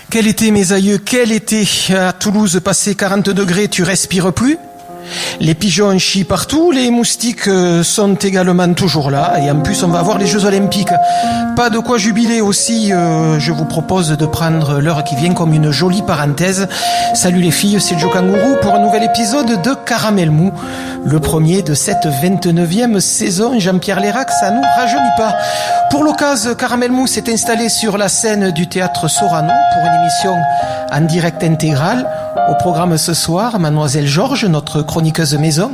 Quel été, mes aïeux, quel été. À Toulouse, passé 40 degrés, tu respires plus. Les pigeons chient partout, les moustiques sont également toujours là, et en plus on va avoir les Jeux Olympiques. Pas de quoi jubiler aussi, je vous propose de prendre l'heure qui vient comme une jolie parenthèse. Salut les filles, c'est Joe Kangourou pour un nouvel épisode de Caramel Mou, le premier de cette 29e saison. Jean-Pierre Lérac, ça nous rajeunit pas. Pour l'occasion, Caramel Mou s'est installé sur la scène du théâtre Sorano pour une émission en direct intégral. Au programme ce soir, Mademoiselle Georges, notre chroniqueuse maison,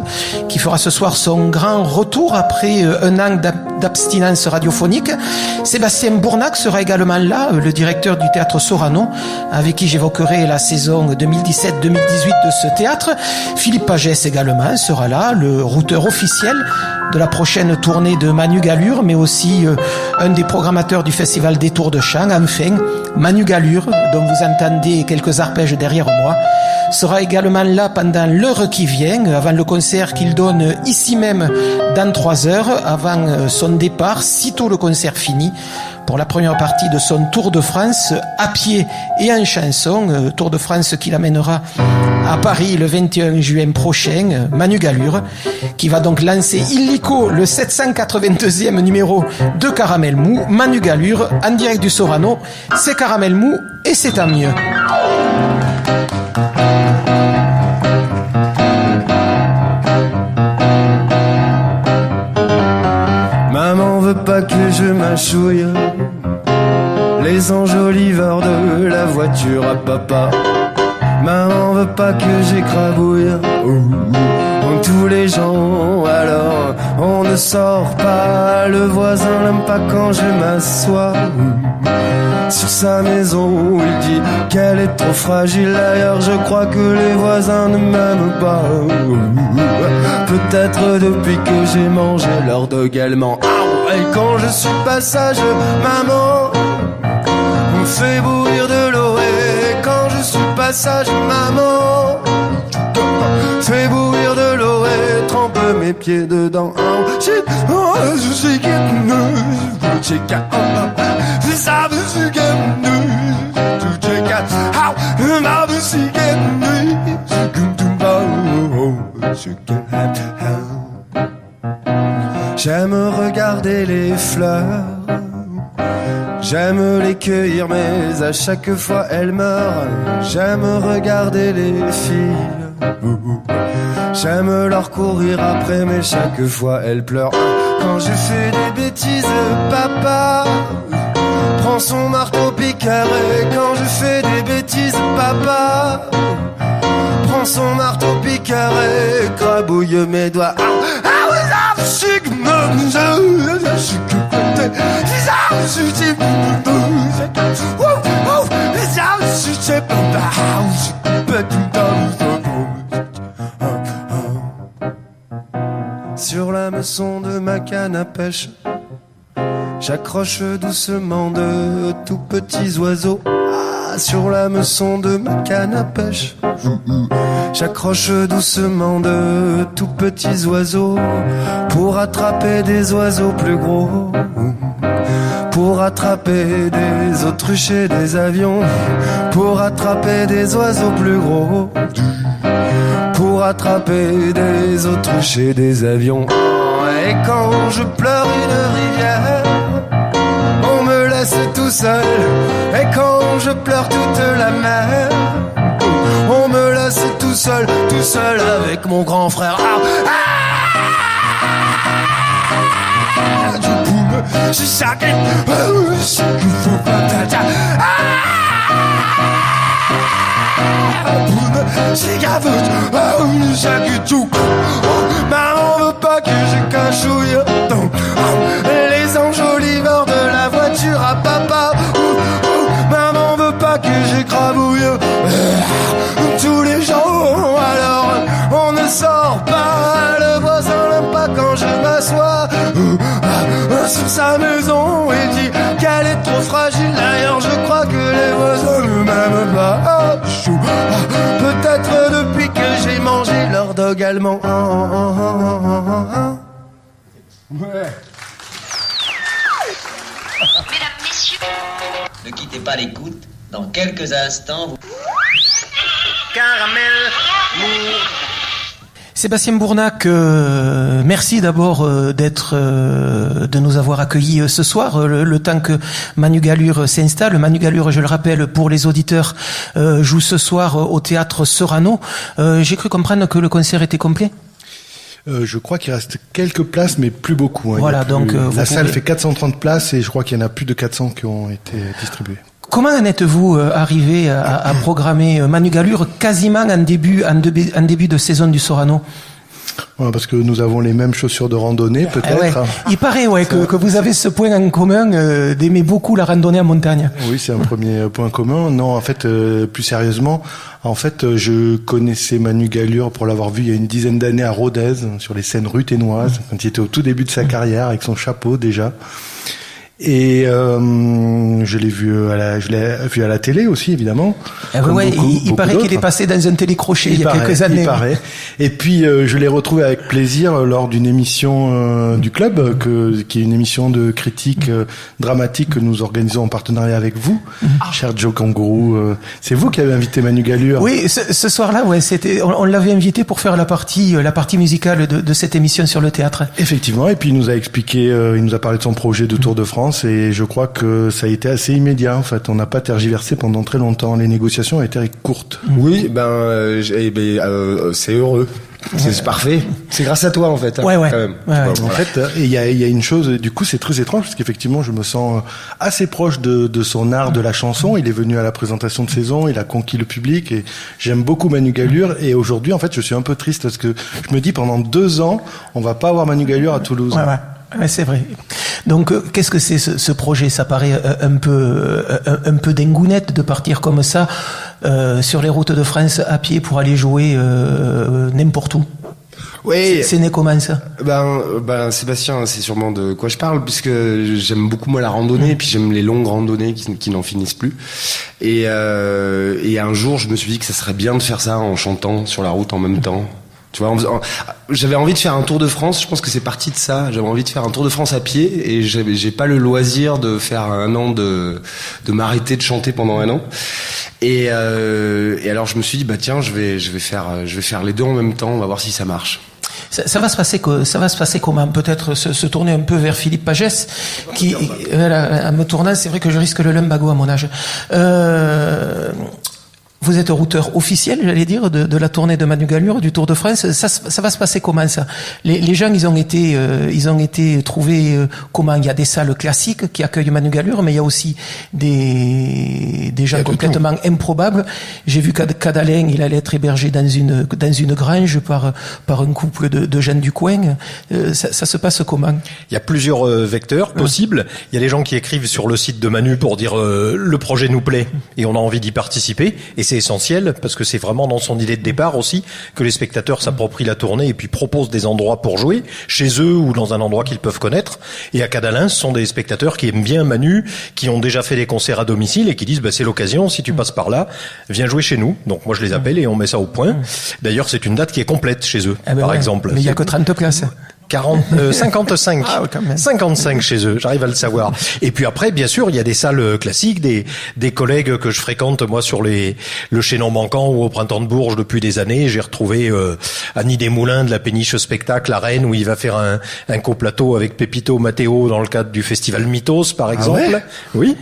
qui fera ce soir son grand retour après un an d'abstinence radiophonique. Sébastien Bournac sera également là, le directeur du théâtre Sorano, avec qui j'évoquerai la saison 2017-2018 de ce théâtre. Philippe Pagès également sera là, le routeur officiel de la prochaine tournée de Manu Gallure, mais aussi un des programmateurs du Festival des Tours de Chant. Enfin, Manu Gallure, dont vous entendez quelques arpèges derrière moi, sera également là pendant l'heure qui vient, avant le concert qu'il donne ici même dans 3 heures, avant son départ, sitôt le concert fini, pour la première partie de son Tour de France, à pied et en chanson, Tour de France qui l'amènera à Paris le 21 juin prochain. Manu Gallure, qui va donc lancer illico le 782e numéro de Caramel Mou. Manu Gallure, en direct du Sorano, c'est Caramel Mou et c'est tant mieux. Maman veut pas que je m'achouille, les enjoliveurs de la voiture à papa. Maman veut pas que j'écrabouille comme tous les gens, alors on ne sort pas. Le voisin n'aime pas quand je m'assois sur sa maison, il dit qu'elle est trop fragile. D'ailleurs je crois que les voisins ne m'aiment pas, peut-être depuis que j'ai mangé leur dog allemand. Et quand je suis passage, maman on fait bouillir de l'eau. Et quand je suis passage, maman fais bouillir de l'eau et trempe mes pieds dedans. J'aime regarder les fleurs, j'aime les cueillir mais à chaque fois elles meurent. J'aime regarder les filles, j'aime leur courir après mais chaque fois elles pleurent. Quand je fais des bêtises, papa prend son marteau-piqueur. Et quand je fais des bêtises, papa prend son marteau-piqueur et écrabouille mes doigts. Sur la meçon de ma canne à pêche, j'accroche doucement de tout petits oiseaux. Sur la meçon de ma canne à pêche, j'accroche doucement de tout petits oiseaux pour attraper des oiseaux plus gros, pour attraper des autruches et des avions, pour attraper des oiseaux plus gros, pour attraper des autruches et des avions. Et quand je pleure une rivière, on me laisse tout seul. Et quand je pleure toute la mer, on me laisse tout seul avec mon grand frère. Du boum, je chaque maman veut pas que je cachouille. Les enjoliveurs de la voiture à papa. Maman veut pas que je crabouille. Tous les jours, alors on ne sort pas. Le voisin n'aime pas quand je m'assois sur sa maison. Il dit qu'elle est trop fragile. D'ailleurs, je crois que les voisins ne m'aiment pas. Peut-être depuis que j'ai mangé leur dog allemand. Ouais. Mesdames, messieurs, ne quittez pas l'écoute. Dans quelques instants, vous... Caramel Mour. Sébastien Bournac, merci d'abord de nous avoir accueillis ce soir, le temps que Manu Gallure s'installe. Manu Gallure, je le rappelle pour les auditeurs, joue ce soir au théâtre Serrano. J'ai cru comprendre que le concert était complet. Je crois qu'il reste quelques places, mais plus beaucoup. Voilà, donc la salle fait 430 places et je crois qu'il y en a plus de 400 qui ont été distribuées. Comment en êtes-vous arrivé à programmer Manu Gallure quasiment en début de saison du Sorano? Ouais, parce que nous avons les mêmes chaussures de randonnée, peut-être. Ouais. Il paraît que vous avez ce point en commun d'aimer beaucoup la randonnée en montagne. Oui, c'est un premier point commun. Non, en fait, plus sérieusement, je connaissais Manu Gallure pour l'avoir vu il y a une dizaine d'années à Rodez, sur les scènes ruthénoises, quand il était au tout début de sa carrière, avec son chapeau déjà. Et je l'ai vu à la télé aussi, évidemment. Il paraît qu'il est passé dans un télécrochet il y a quelques années. Il paraît. Et puis je l'ai retrouvé avec plaisir lors d'une émission du club, qui est une émission de critique dramatique que nous organisons en partenariat avec vous, cher Joe Kangourou. C'est vous qui avez invité Manu Gallure. Oui, ce soir-là, on l'avait invité pour faire la partie musicale de cette émission sur le théâtre. Effectivement. Et puis il nous a expliqué, il nous a parlé de son projet de Tour de France. Et je crois que ça a été assez immédiat. En fait, on n'a pas tergiversé pendant très longtemps. Les négociations ont été courtes. Oui, c'est heureux. C'est parfait. C'est grâce à toi, en fait. Ouais. Quand même. En fait, il y a une chose, du coup, c'est très étrange parce qu'effectivement, je me sens assez proche de son art de la chanson. Il est venu à la présentation de saison, il a conquis le public et j'aime beaucoup Manu Gallure. Et aujourd'hui, en fait, je suis un peu triste parce que je me dis pendant 2 ans, on va pas avoir Manu Gallure à Toulouse. Ouais, c'est vrai. Donc, qu'est-ce que c'est ce projet? Ça paraît un peu dingounette de partir comme ça sur les routes de France à pied pour aller jouer n'importe où. Oui. C'est né comment ça? Sébastien, c'est sûrement de quoi je parle, puisque j'aime beaucoup moi la randonnée, et puis j'aime les longues randonnées qui n'en finissent plus. Et un jour, je me suis dit que ça serait bien de faire ça en chantant sur la route en même temps. Tu vois, j'avais envie de faire un Tour de France. Je pense que c'est parti de ça. J'avais envie de faire un Tour de France à pied et j'ai pas le loisir de faire un an de m'arrêter de chanter pendant un an. Et alors je me suis dit tiens, je vais faire les deux en même temps. On va voir si ça marche. Ça va se passer comment? Peut-être se tourner un peu vers Philippe Pagès, qui, en me tournant, c'est vrai que je risque le lumbago à mon âge. Vous êtes routeur officiel, j'allais dire, de la tournée de Manu Gallure, du Tour de France. Ça va se passer comment, ça? Les gens, ils ont été trouvés comment? Il y a des salles classiques qui accueillent Manu Gallure, mais il y a aussi des gens complètement improbables. J'ai vu qu'Adalin, il allait être hébergé dans une grange par un couple de jeunes du coin. Ça se passe comment? Il y a plusieurs vecteurs possibles. Il y a les gens qui écrivent sur le site de Manu pour dire le projet nous plaît et on a envie d'y participer. Et c'est essentiel parce que c'est vraiment dans son idée de départ aussi que les spectateurs s'approprient la tournée et puis proposent des endroits pour jouer chez eux ou dans un endroit qu'ils peuvent connaître. Et à Cadalin, ce sont des spectateurs qui aiment bien Manu, qui ont déjà fait des concerts à domicile et qui disent c'est l'occasion, si tu passes par là, viens jouer chez nous. Donc moi je les appelle et on met ça au point. D'ailleurs c'est une date qui est complète chez eux, par exemple. Mais il y a que 30 places. 55. Ah, quand même. 55 chez eux, j'arrive à le savoir. Et puis après, bien sûr, il y a des salles classiques, des collègues que je fréquente, moi, sur le Chaînon Manquant ou au Printemps de Bourges depuis des années. J'ai retrouvé Annie Desmoulins de la Péniche Spectacle à Rennes, où il va faire un coplateau avec Pépito Matteo dans le cadre du festival Mythos, par exemple. Ah ouais, oui.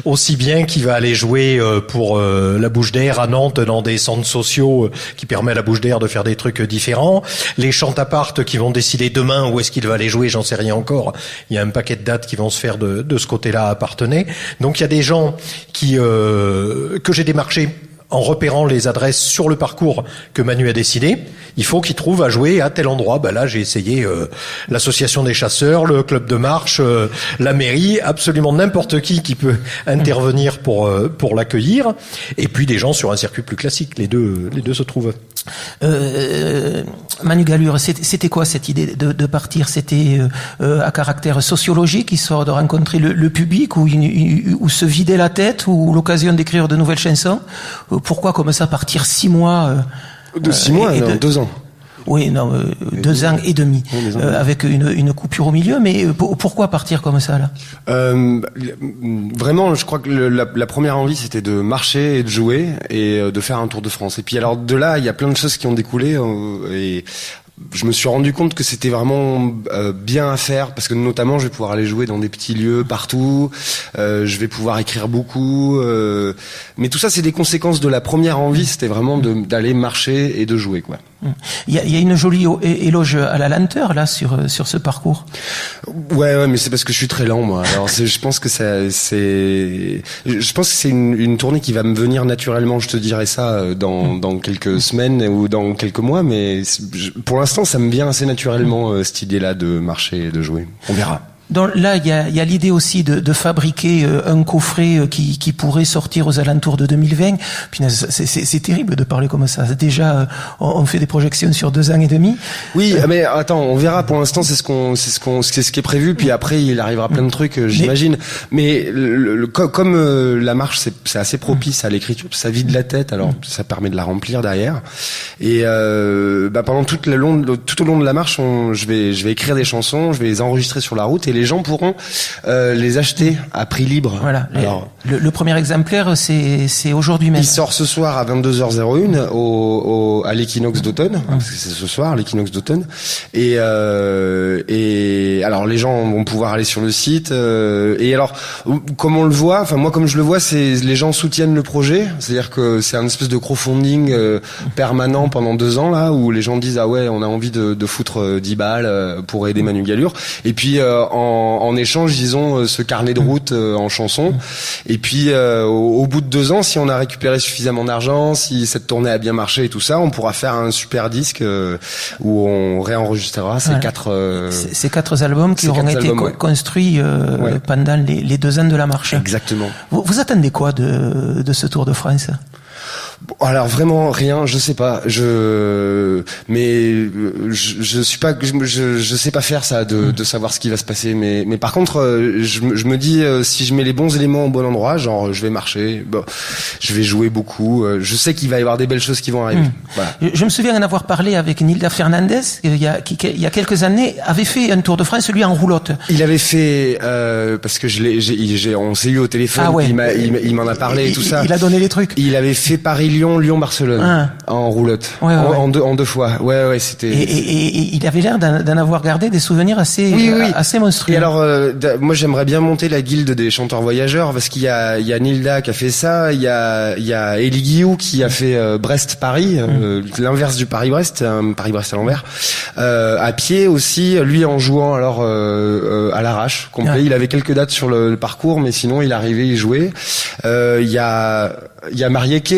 Aussi bien qu'il va aller jouer pour la Bouche d'Air à Nantes dans des centres sociaux qui permet à la Bouche d'Air de faire des trucs différents. Les Chantapart qui vont décider demain où est-ce qu'il va aller jouer, j'en sais rien encore. Il y a un paquet de dates qui vont se faire de ce côté-là à Parthenay. Donc il y a des gens que j'ai démarchés en repérant les adresses sur le parcours que Manu a décidé. Il faut qu'ils trouvent à jouer à tel endroit. Là, j'ai essayé l'association des chasseurs, le club de marche, la mairie, absolument n'importe qui peut intervenir pour l'accueillir. Et puis des gens sur un circuit plus classique. Les deux se trouvent. Manu Gallure, c'était quoi cette idée de partir? C'était à caractère sociologique, histoire de rencontrer le public, ou se vider la tête, ou l'occasion d'écrire de nouvelles chansons? Pourquoi comme ça partir 6 mois? De 6 mois, non, 2 ans. Oui, non, 2 ans et demi, avec une coupure au milieu. Mais pourquoi partir comme ça là? Vraiment, je crois que la première envie, c'était de marcher et de jouer et de faire un Tour de France. Et puis alors de là, il y a plein de choses qui ont découlé et je me suis rendu compte que c'était vraiment bien à faire, parce que notamment je vais pouvoir aller jouer dans des petits lieux partout, je vais pouvoir écrire beaucoup, mais tout ça c'est des conséquences de la première envie, c'était vraiment d'aller marcher et de jouer, quoi. Il y a une jolie éloge à la lenteur là sur ce parcours. Ouais, mais c'est parce que je suis très lent, moi. Alors je pense que c'est une tournée qui va me venir naturellement. Je te dirai ça dans quelques semaines ou dans quelques mois, mais pour l'instant, ça me vient assez naturellement cette idée-là de marcher et de jouer. On verra. Donc là, il y a l'idée aussi de fabriquer un coffret qui pourrait sortir aux alentours de 2020. Puis c'est terrible de parler comme ça. Déjà, on fait des projections sur 2 ans et demi. Oui, mais attends, on verra. Pour l'instant, c'est ce qui est prévu. Puis après, il arrivera plein de trucs, j'imagine. Mais comme la marche, c'est assez propice à l'écriture. Ça vide la tête, alors ça permet de la remplir derrière. Et pendant tout au long de la marche, je vais écrire des chansons, je vais les enregistrer sur la route et les gens pourront les acheter à prix libre. Voilà. Alors, le premier exemplaire, c'est aujourd'hui même. Il sort ce soir à 22h01 à l'équinoxe d'automne, parce que c'est ce soir l'équinoxe d'automne. Et alors les gens vont pouvoir aller sur le site. Et alors, comme on le voit, enfin moi comme je le vois, c'est les gens soutiennent le projet. C'est-à-dire que c'est un espèce de crowdfunding permanent pendant 2 ans là, où les gens disent ah ouais, on a envie de foutre 10 balles pour aider Manu Gallure. Et puis en échange, disons, ce carnet de route en chanson. Et puis, au bout de 2 ans, si on a récupéré suffisamment d'argent, si cette tournée a bien marché et tout ça, on pourra faire un super disque où on réenregistrera ces 4... Ces 4 albums qui auront été construits pendant les 2 ans de la marche. Exactement. Vous attendez quoi de ce Tour de France ? Alors vraiment rien, je sais pas. Je suis pas, je sais pas faire ça de savoir ce qui va se passer. Mais par contre, je me dis si je mets les bons éléments au bon endroit, genre je vais marcher, je vais jouer beaucoup. Je sais qu'il va y avoir des belles choses qui vont arriver. Voilà. Je me souviens en avoir parlé avec Nilda Fernandez il y a quelques années, avait fait un Tour de France lui en roulotte. Il avait fait parce que on s'est eu au téléphone, il m'en a parlé et tout ça. Il a donné les trucs. Il avait fait Lyon-Barcelone en roulotte, en deux fois. Ouais, c'était. Et il avait l'air d'en avoir gardé des souvenirs assez monstrueux. Et alors, moi, j'aimerais bien monter la guilde des chanteurs voyageurs parce qu'il y a Nilda qui a fait ça, il y a Elie Guillou qui a fait Brest-Paris, l'inverse du Paris-Brest, Paris-Brest à l'envers, à pied aussi, lui en jouant alors à l'arrache complet. Il avait quelques dates sur le parcours, mais sinon il arrivait, il jouait. Il y a Marieke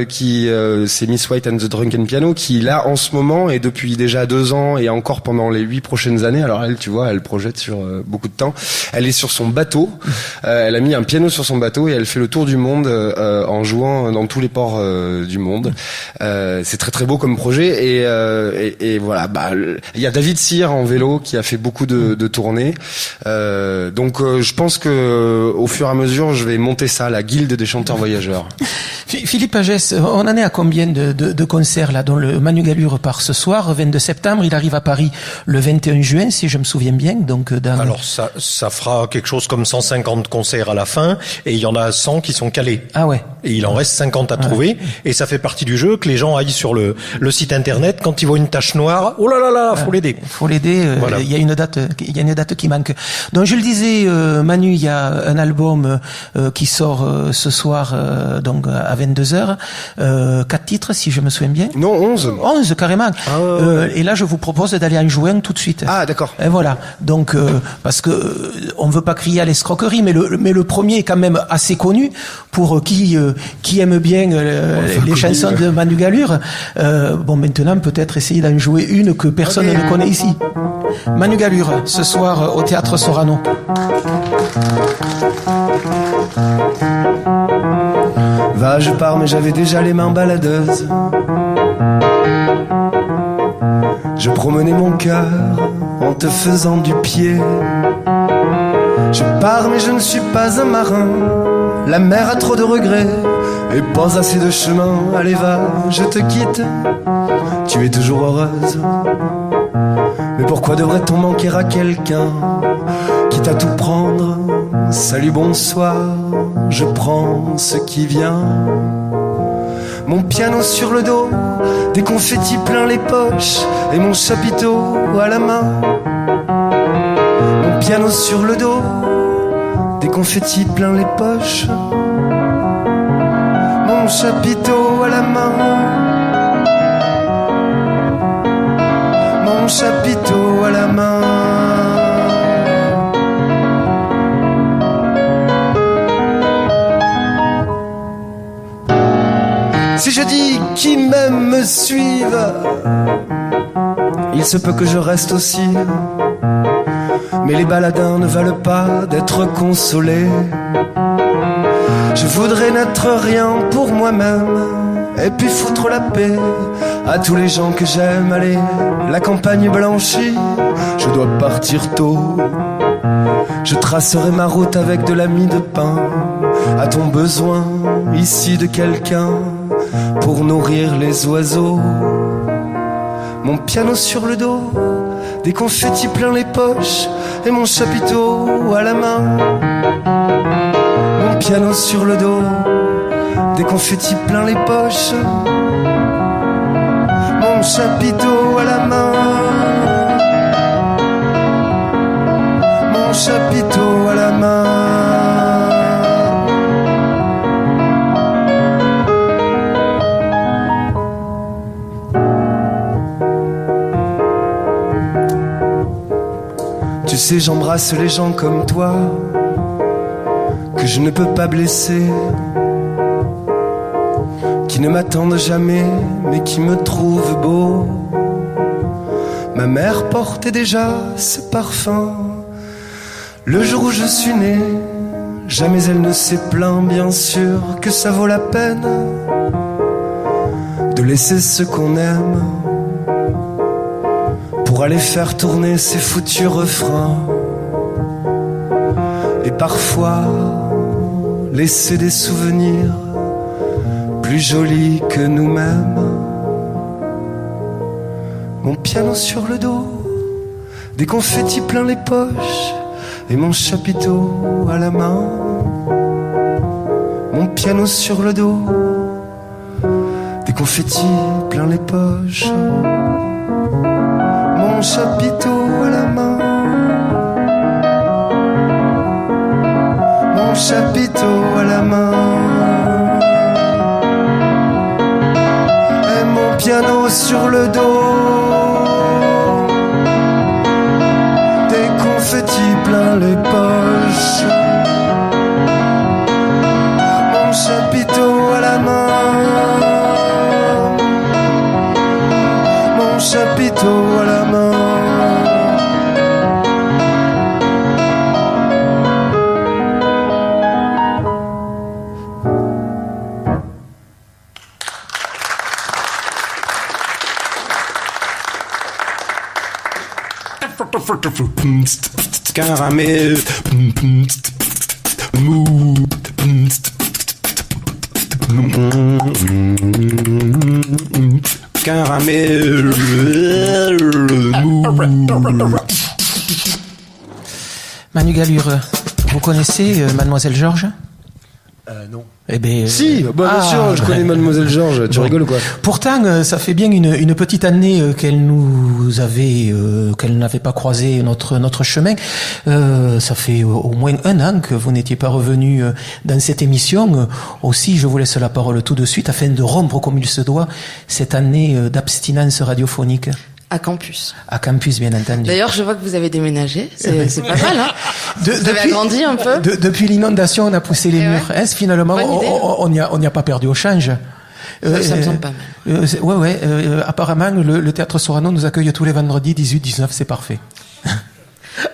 qui c'est Miss White and the Drunken Piano qui là en ce moment et depuis déjà 2 ans et encore pendant les 8 prochaines années, alors elle tu vois elle projette sur beaucoup de temps, elle est sur son bateau, elle a mis un piano sur son bateau et elle fait le tour du monde en jouant dans tous les ports du monde. C'est très très beau comme projet et voilà, il y a David Cyr en vélo qui a fait beaucoup de tournées, donc je pense que au fur et à mesure je vais monter ça, la guilde des chanteurs voyageurs. Philippe Pagès, on en est à combien de concerts là, dont le Manu Gallure part ce soir, 22 septembre, il arrive à Paris le 21 juin, si je me souviens bien. Donc, alors ça fera quelque chose comme 150 concerts à la fin, et il y en a 100 qui sont calés. Ah ouais. Et il en reste 50 à trouver, et ça fait partie du jeu que les gens aillent sur le site internet, quand ils voient une tache noire, oh là là là, faut l'aider. Faut l'aider, voilà. Il y a une date qui manque. Donc je le disais, Manu, il y a un album qui sort ce soir donc à 22h, 4 titres si je me souviens bien. Non, 11. 11 carrément. Et là je vous propose d'aller en jouer un tout de suite. Ah d'accord. Et voilà. Donc parce que on veut pas crier à l'escroquerie, mais le premier est quand même assez connu pour qui aime bien les chansons de Manu Gallure. Bon, maintenant peut-être essayer d'en jouer une que personne ne connaît ici. Manu Gallure, ce soir au Théâtre Sorano. Va, je pars, mais j'avais déjà les mains baladeuses. Je promenais mon cœur en te faisant du pied. Je pars, mais je ne suis pas un marin. La mer a trop de regrets et pas assez de chemin. Allez va, je te quitte. Tu es toujours heureuse. Mais pourquoi devrait-on manquer à quelqu'un quitte à tout prendre? Salut, bonsoir, je prends ce qui vient. Mon piano sur le dos, des confettis plein les poches et mon chapiteau à la main. Mon piano sur le dos, des confettis plein les poches, mon chapiteau à la main. Mon chapiteau à la main. Si je dis qui m'aime me suive, il se peut que je reste aussi. Mais les baladins ne valent pas d'être consolés. Je voudrais n'être rien pour moi-même et puis foutre la paix à tous les gens que j'aime. Allez, la campagne blanchie, je dois partir tôt. Je tracerai ma route avec de la mie de pain. A-t-on besoin ici de quelqu'un pour nourrir les oiseaux? Mon piano sur le dos, des confettis plein les poches et mon chapiteau à la main. Mon piano sur le dos, des confettis plein les poches, mon chapiteau à la main. Mon chapiteau à la main. Tu sais, j'embrasse les gens comme toi, que je ne peux pas blesser, qui ne m'attendent jamais, mais qui me trouvent beau. Ma mère portait déjà ce parfum le jour où je suis né. Jamais elle ne s'est plaint, bien sûr, que ça vaut la peine de laisser ce qu'on aime pour aller faire tourner ces foutus refrains. Et parfois laisser des souvenirs plus jolis que nous-mêmes. Mon piano sur le dos, des confettis plein les poches et mon chapiteau à la main. Mon piano sur le dos, des confettis plein les poches, mon chapiteau à la main. Mon chapiteau à la main. Et mon piano sur le dos, des confettis plein les poches, mon chapiteau à la main. Mon chapiteau à la main. Caramel, mou, Caramel. Manu Galure, vous connaissez Mademoiselle Georges? Non. Eh ben, Si, bien sûr, je connais Mademoiselle Georges. Tu rigoles ou quoi? Pourtant, ça fait bien une petite année qu'elle n'avait pas croisé notre chemin. Ça fait au moins 1 an que vous n'étiez pas revenu dans cette émission. Aussi, je vous laisse la parole tout de suite afin de rompre comme il se doit cette année d'abstinence radiophonique. À Campus. À Campus, bien entendu. D'ailleurs, je vois que vous avez déménagé. C'est pas mal, hein? Vous avez agrandi un peu? Depuis l'inondation, on a poussé les murs. Ouais. Finalement, on n'y a pas perdu au change. Ça me semble pas mal. Apparemment, le Théâtre Sorano nous accueille tous les vendredis 18-19, c'est parfait.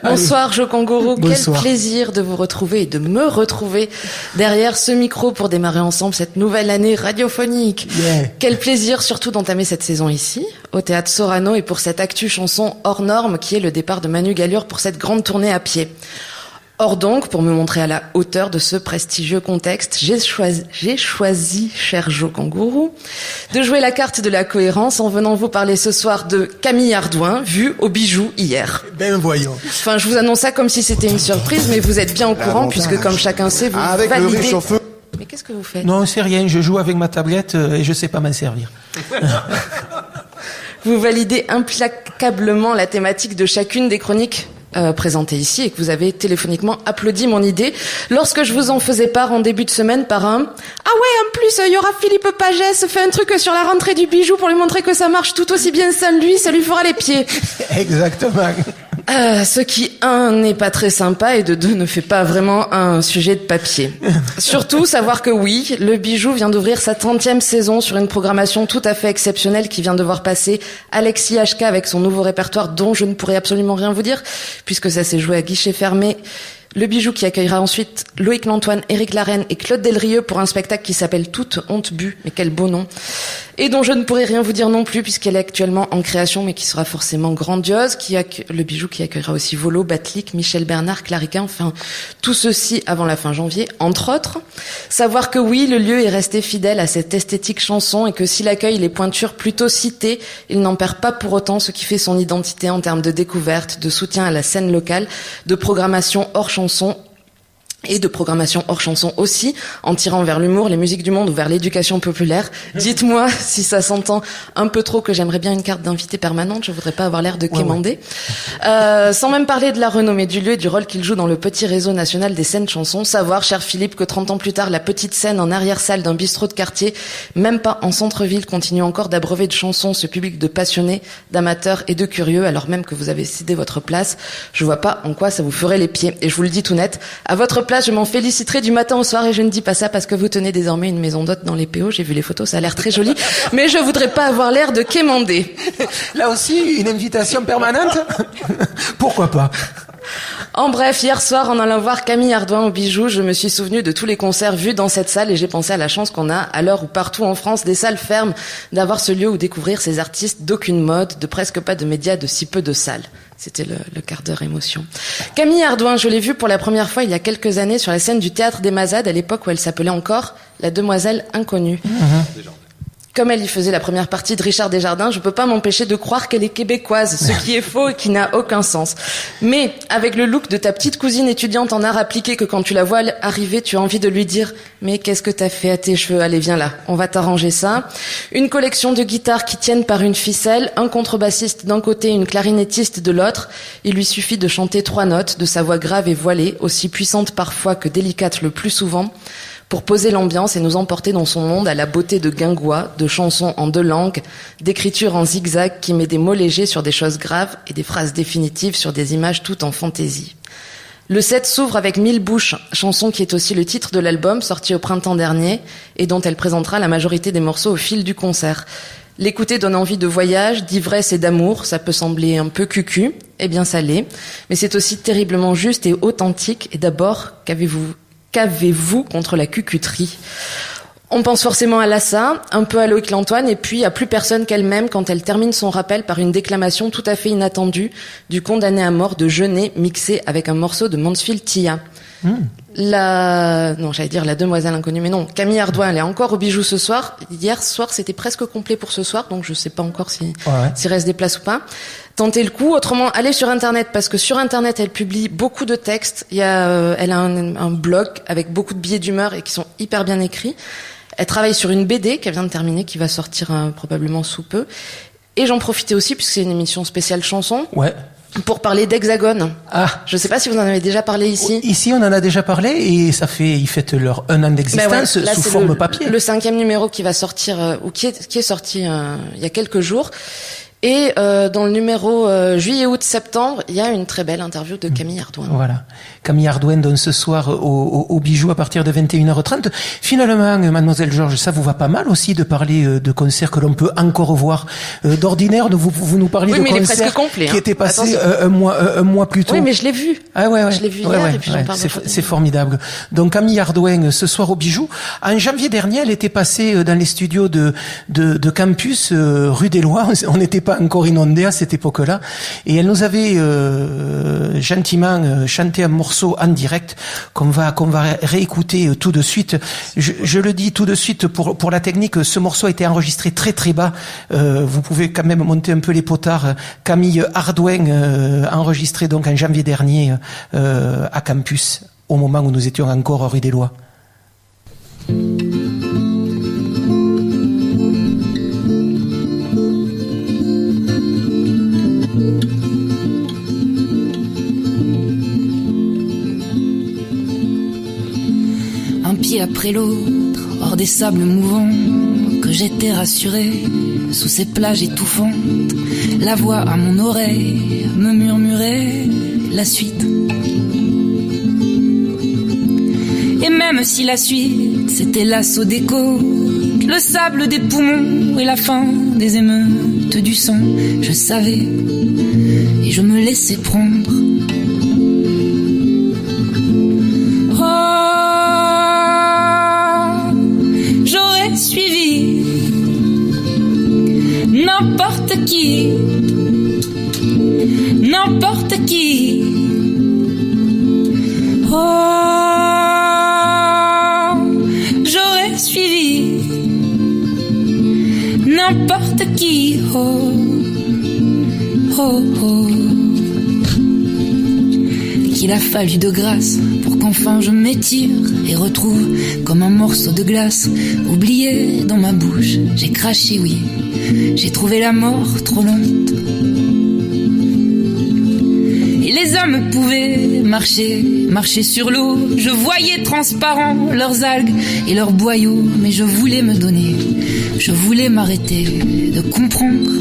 Bonsoir, Jo Kangourou. Bonsoir. Quel plaisir de vous retrouver et de me retrouver derrière ce micro pour démarrer ensemble cette nouvelle année radiophonique. Yeah. Quel plaisir surtout d'entamer cette saison ici, au Théâtre Sorano, et pour cette actu chanson hors norme qui est le départ de Manu Galure pour cette grande tournée à pied. Or donc, pour me montrer à la hauteur de ce prestigieux contexte, j'ai choisi, cher Jo Kangourou, de jouer la carte de la cohérence en venant vous parler ce soir de Camille Ardouin, vue au Bijou hier. Ben voyons. Enfin, je vous annonce ça comme si c'était une surprise, mais vous êtes bien au courant puisque, comme chacun sait, vous Avec validez... le riche en feu. Mais qu'est-ce que vous faites? Non, c'est rien, je joue avec ma tablette et je sais pas m'en servir. Vous validez implacablement la thématique de chacune des chroniques présentées ici et que vous avez téléphoniquement applaudi mon idée lorsque je vous en faisais part en début de semaine par un « Ah ouais, en plus, il y aura Philippe Pagès, fait un truc sur la rentrée du Bijou pour lui montrer que ça marche tout aussi bien sans lui, ça lui fera les pieds. » Exactement. Ce qui, 1, n'est pas très sympa et de 2, ne fait pas vraiment un sujet de papier. Surtout, savoir que oui, le Bijou vient d'ouvrir sa 30e saison sur une programmation tout à fait exceptionnelle qui vient de voir passer Alexis HK avec son nouveau répertoire dont je ne pourrais absolument rien vous dire puisque ça s'est joué à guichet fermé. Le Bijou qui accueillera ensuite Loïc Lantoine, Éric Larreine et Claude Delrieux pour un spectacle qui s'appelle Toute honte bu, mais quel beau nom, et dont je ne pourrai rien vous dire non plus puisqu'elle est actuellement en création mais qui sera forcément grandiose, le Bijou qui accueillera aussi Volo, Batlik, Michel Bernard, Clarica, enfin tout ceci avant la fin janvier, entre autres. Savoir que oui, le lieu est resté fidèle à cette esthétique chanson et que s'il accueille les pointures plutôt citées, il n'en perd pas pour autant ce qui fait son identité en termes de découverte, de soutien à la scène locale, de programmation hors chanson et de programmation hors chanson aussi, en tirant vers l'humour, les musiques du monde ou vers l'éducation populaire. Dites-moi si ça s'entend un peu trop que j'aimerais bien une carte d'invité permanente, je voudrais pas avoir l'air de quémander. Sans même parler de la renommée du lieu et du rôle qu'il joue dans le petit réseau national des scènes chansons. Savoir, cher Philippe, que 30 ans plus tard, la petite scène en arrière-salle d'un bistrot de quartier, même pas en centre-ville, continue encore d'abreuver de chansons ce public de passionnés, d'amateurs et de curieux, alors même que vous avez cédé votre place. Je vois pas en quoi ça vous ferait les pieds. Et je vous le dis tout net, à votre place, je m'en féliciterai du matin au soir et je ne dis pas ça parce que vous tenez désormais une maison d'hôte dans les PO. J'ai vu les photos, ça a l'air très joli, mais je voudrais pas avoir l'air de quémander. Là aussi, une invitation permanente? Pourquoi pas? En bref, hier soir, en allant voir Camille Ardouin au Bijou, je me suis souvenu de tous les concerts vus dans cette salle et j'ai pensé à la chance qu'on a, à l'heure où partout en France, des salles ferment, d'avoir ce lieu où découvrir ces artistes d'aucune mode, de presque pas de médias, de si peu de salles. C'était le quart d'heure émotion. Camille Ardouin, je l'ai vue pour la première fois il y a quelques années sur la scène du Théâtre des Mazades, à l'époque où elle s'appelait encore La Demoiselle Inconnue. Comme elle y faisait la première partie de Richard Desjardins, je peux pas m'empêcher de croire qu'elle est québécoise, ce qui est faux et qui n'a aucun sens. Mais, avec le look de ta petite cousine étudiante en art appliqué que quand tu la vois arriver, tu as envie de lui dire « Mais qu'est-ce que t'as fait à tes cheveux? Allez, viens là, on va t'arranger ça. » Une collection de guitares qui tiennent par une ficelle, un contrebassiste d'un côté et une clarinettiste de l'autre. Il lui suffit de chanter 3 notes, de sa voix grave et voilée, aussi puissante parfois que délicate le plus souvent, pour poser l'ambiance et nous emporter dans son monde à la beauté de guingois, de chansons en 2 langues, d'écriture en zigzag qui met des mots légers sur des choses graves et des phrases définitives sur des images toutes en fantaisie. Le set s'ouvre avec 1000 bouches, chanson qui est aussi le titre de l'album sorti au printemps dernier et dont elle présentera la majorité des morceaux au fil du concert. L'écouter donne envie de voyage, d'ivresse et d'amour, ça peut sembler un peu cucu, eh bien ça l'est, mais c'est aussi terriblement juste et authentique. Et d'abord, qu'avez-vous contre la cucuterie? On pense forcément à Lassa, un peu à Loïc Lantoine, et puis à plus personne qu'elle-même quand elle termine son rappel par une déclamation tout à fait inattendue du condamné à mort de Jeunet mixé avec un morceau de Mansfield Tia. Non, j'allais dire la demoiselle inconnue, mais non. Camille Hardouin, elle est encore au Bijou ce soir. Hier soir, c'était presque complet pour ce soir, donc je sais pas encore s'il reste des places ou pas. Tentez le coup. Autrement, allez sur Internet, parce que sur Internet, elle publie beaucoup de textes. Elle a un blog avec beaucoup de billets d'humeur et qui sont hyper bien écrits. Elle travaille sur une BD qu'elle vient de terminer, qui va sortir probablement sous peu. Et j'en profitais aussi, puisque c'est une émission spéciale chanson. Ouais. Pour parler d'Hexagone. Ah. Je sais pas si vous en avez déjà parlé ici. Ici, on en a déjà parlé et ils fêtent leur 1 an d'existence sous forme papier. Le 5e numéro qui va sortir, ou qui est sorti il y a quelques jours. Et dans le numéro juillet, août, septembre, il y a une très belle interview de Camille Hardouin. Voilà. Camille Hardouin donne ce soir au Bijou à partir de 21h30. Finalement, mademoiselle Georges, ça vous va pas mal aussi de parler de concerts que l'on peut encore voir. D'ordinaire, vous nous parliez de concerts qui étaient passés un mois plus tôt. Oui, mais je l'ai vu. Ah ouais. Je l'ai vu hier et puis j'en parle. C'est formidable. Donc Camille Hardouin ce soir au Bijou. En janvier dernier, elle était passée dans les studios de Campus rue des Lois. On n'était pas encore inondé à cette époque-là, et elle nous avait gentiment chanté un morceau en direct qu'on va réécouter tout de suite. Je le dis tout de suite pour la technique, ce morceau a été enregistré très très bas. Vous pouvez quand même monter un peu les potards. Camille Hardouin enregistré donc en janvier dernier à Campus, au moment où nous étions encore rue des Lois. Après l'autre, hors des sables mouvants, que j'étais rassuré sous ces plages étouffantes, la voix à mon oreille me murmurait la suite. Et même si la suite c'était l'assaut des côtes, le sable des poumons et la fin des émeutes du sang, je savais et je me laissais prendre. Suivi n'importe qui, oh, j'aurais suivi n'importe qui, oh, oh, oh. Qu'il a fallu de grâce pour qu'enfin je m'étire et retrouve comme un morceau de glace oublié dans ma bouche. J'ai craché, oui, j'ai trouvé la mort trop lente. Et les hommes pouvaient marcher sur l'eau. Je voyais transparent leurs algues et leurs boyaux, mais je voulais me donner, je voulais m'arrêter de comprendre.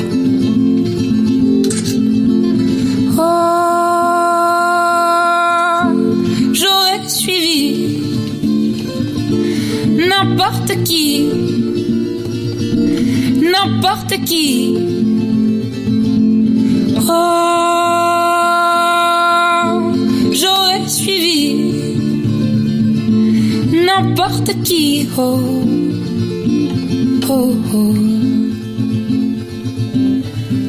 Suivi n'importe qui, oh, j'aurais suivi n'importe qui, oh, oh, oh.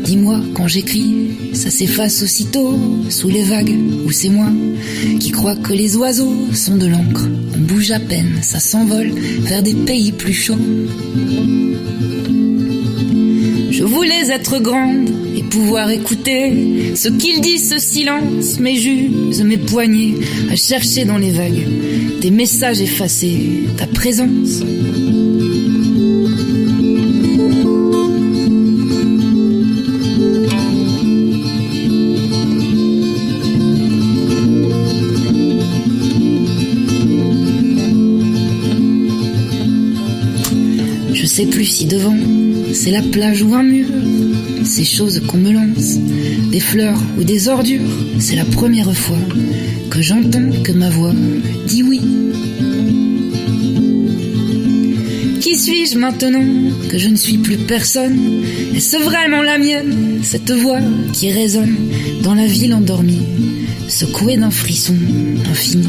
Dis-moi quand j'écris, ça s'efface aussitôt sous les vagues, ou c'est moi qui crois que les oiseaux sont de l'encre. On bouge à peine, ça s'envole vers des pays plus chauds. Je voulais être grande et pouvoir écouter ce qu'ils disent, ce silence, mais j'use mes poignets à chercher dans les vagues des messages effacés, ta présence. Je sais plus si devant c'est la plage ou un mur, ces choses qu'on me lance, des fleurs ou des ordures. C'est la première fois que j'entends que ma voix dit oui. Qui suis-je maintenant que je ne suis plus personne? Est-ce vraiment la mienne, cette voix qui résonne dans la ville endormie, secouée d'un frisson infini?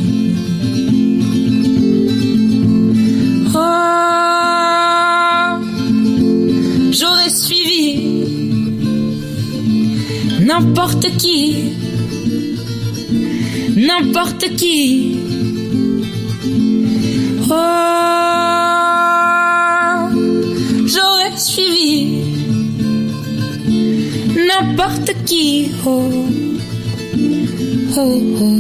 J'aurais suivi n'importe qui, J'aurais suivi n'importe qui. Oh, oh, oh.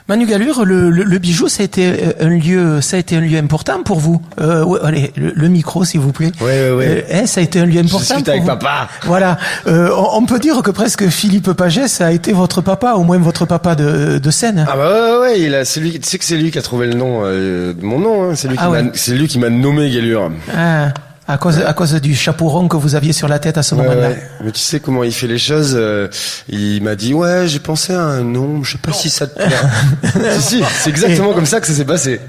Manu Gallure, le bijou, ça a été un lieu important pour vous. Ouais, allez, le micro, s'il vous plaît. Ouais. Ça a été un lieu important. Je suis pour avec vous. papa. Voilà. On peut dire que presque Philippe Pagès a été votre papa, au moins votre papa de scène. Ah bah ouais, c'est lui. Tu sais que c'est lui qui a trouvé le nom de mon nom. Hein. C'est lui qui m'a nommé Gallure. Ah. À cause du chapeau rond que vous aviez sur la tête à ce moment-là. Ouais. Mais tu sais comment il fait les choses. Il m'a dit ouais, j'ai pensé à un nom. Je sais pas si ça te plaît. si, c'est exactement comme ça que ça s'est passé.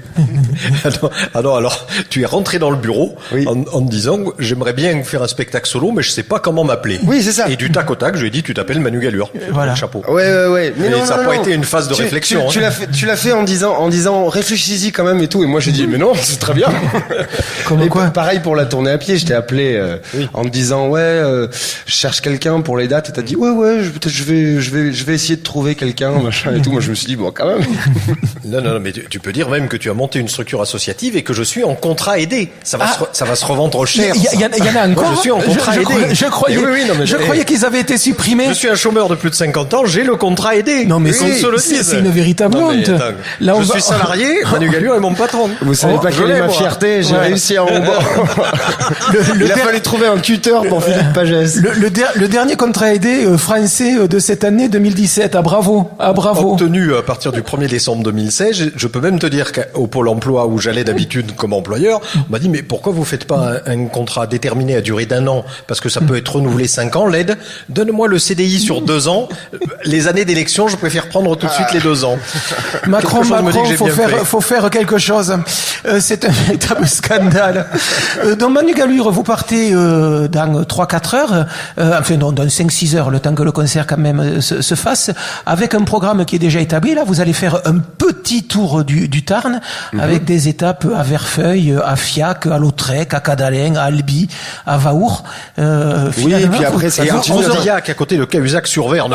Alors, tu es rentré dans le bureau oui. en me disant j'aimerais bien faire un spectacle solo, mais je sais pas comment m'appeler. Oui, c'est ça. Et du tac au tac, je lui ai dit tu t'appelles Manu Gallure. Voilà. Le chapeau. Ouais. Mais non, ça n'a pas été une phase de réflexion. Tu l'as fait en disant réfléchis-y quand même et tout. Et moi j'ai dit mais non, c'est très bien. Comment quoi? Pareil pour la tournée à pied, je t'ai appelé en me disant je cherche quelqu'un pour les dates et t'as dit ouais peut-être je vais essayer de trouver quelqu'un machin et tout. Moi je me suis dit bon quand même. Non mais tu peux dire même que tu as monté une structure associative et que je suis en contrat aidé. Ça va se revendre cher. Il y en a encore. Moi, je suis en contrat aidé. Je croyais qu'ils avaient été supprimés. Je suis un chômeur de plus de 50 ans, j'ai le contrat aidé. Non mais c'est une véritable honte. Là, je suis salarié, Manu Gallure est mon patron. Vous savez pas quelle est ma fierté, j'ai réussi à en Il a fallu trouver un tuteur pour Philippe Pagès. Le dernier contrat aidé français de cette année 2017. Bravo. Obtenu à partir du 1er décembre 2016. Je peux même te dire qu'au Pôle emploi où j'allais d'habitude comme employeur, on m'a dit mais pourquoi vous faites pas un contrat déterminé à durée d'1 an parce que ça peut être renouvelé 5 ans l'aide. Donne-moi le CDI sur 2 ans. Les années d'élection, je préfère prendre tout de suite les 2 ans. Macron, faut faire quelque chose. C'est un véritable scandale. Dans Manu Gallure, vous partez dans 3-4 heures, dans 5-6 heures, le temps que le concert quand même se fasse, avec un programme qui est déjà établi. Là, vous allez faire un petit tour du Tarn, avec des étapes à Verfeuille, à Fiac, à Lautrec, à Cadalin, à Albi, à Vaour. Oui, et puis après, ça continue. Aurillac, à côté de Cahuzac-sur-Verne.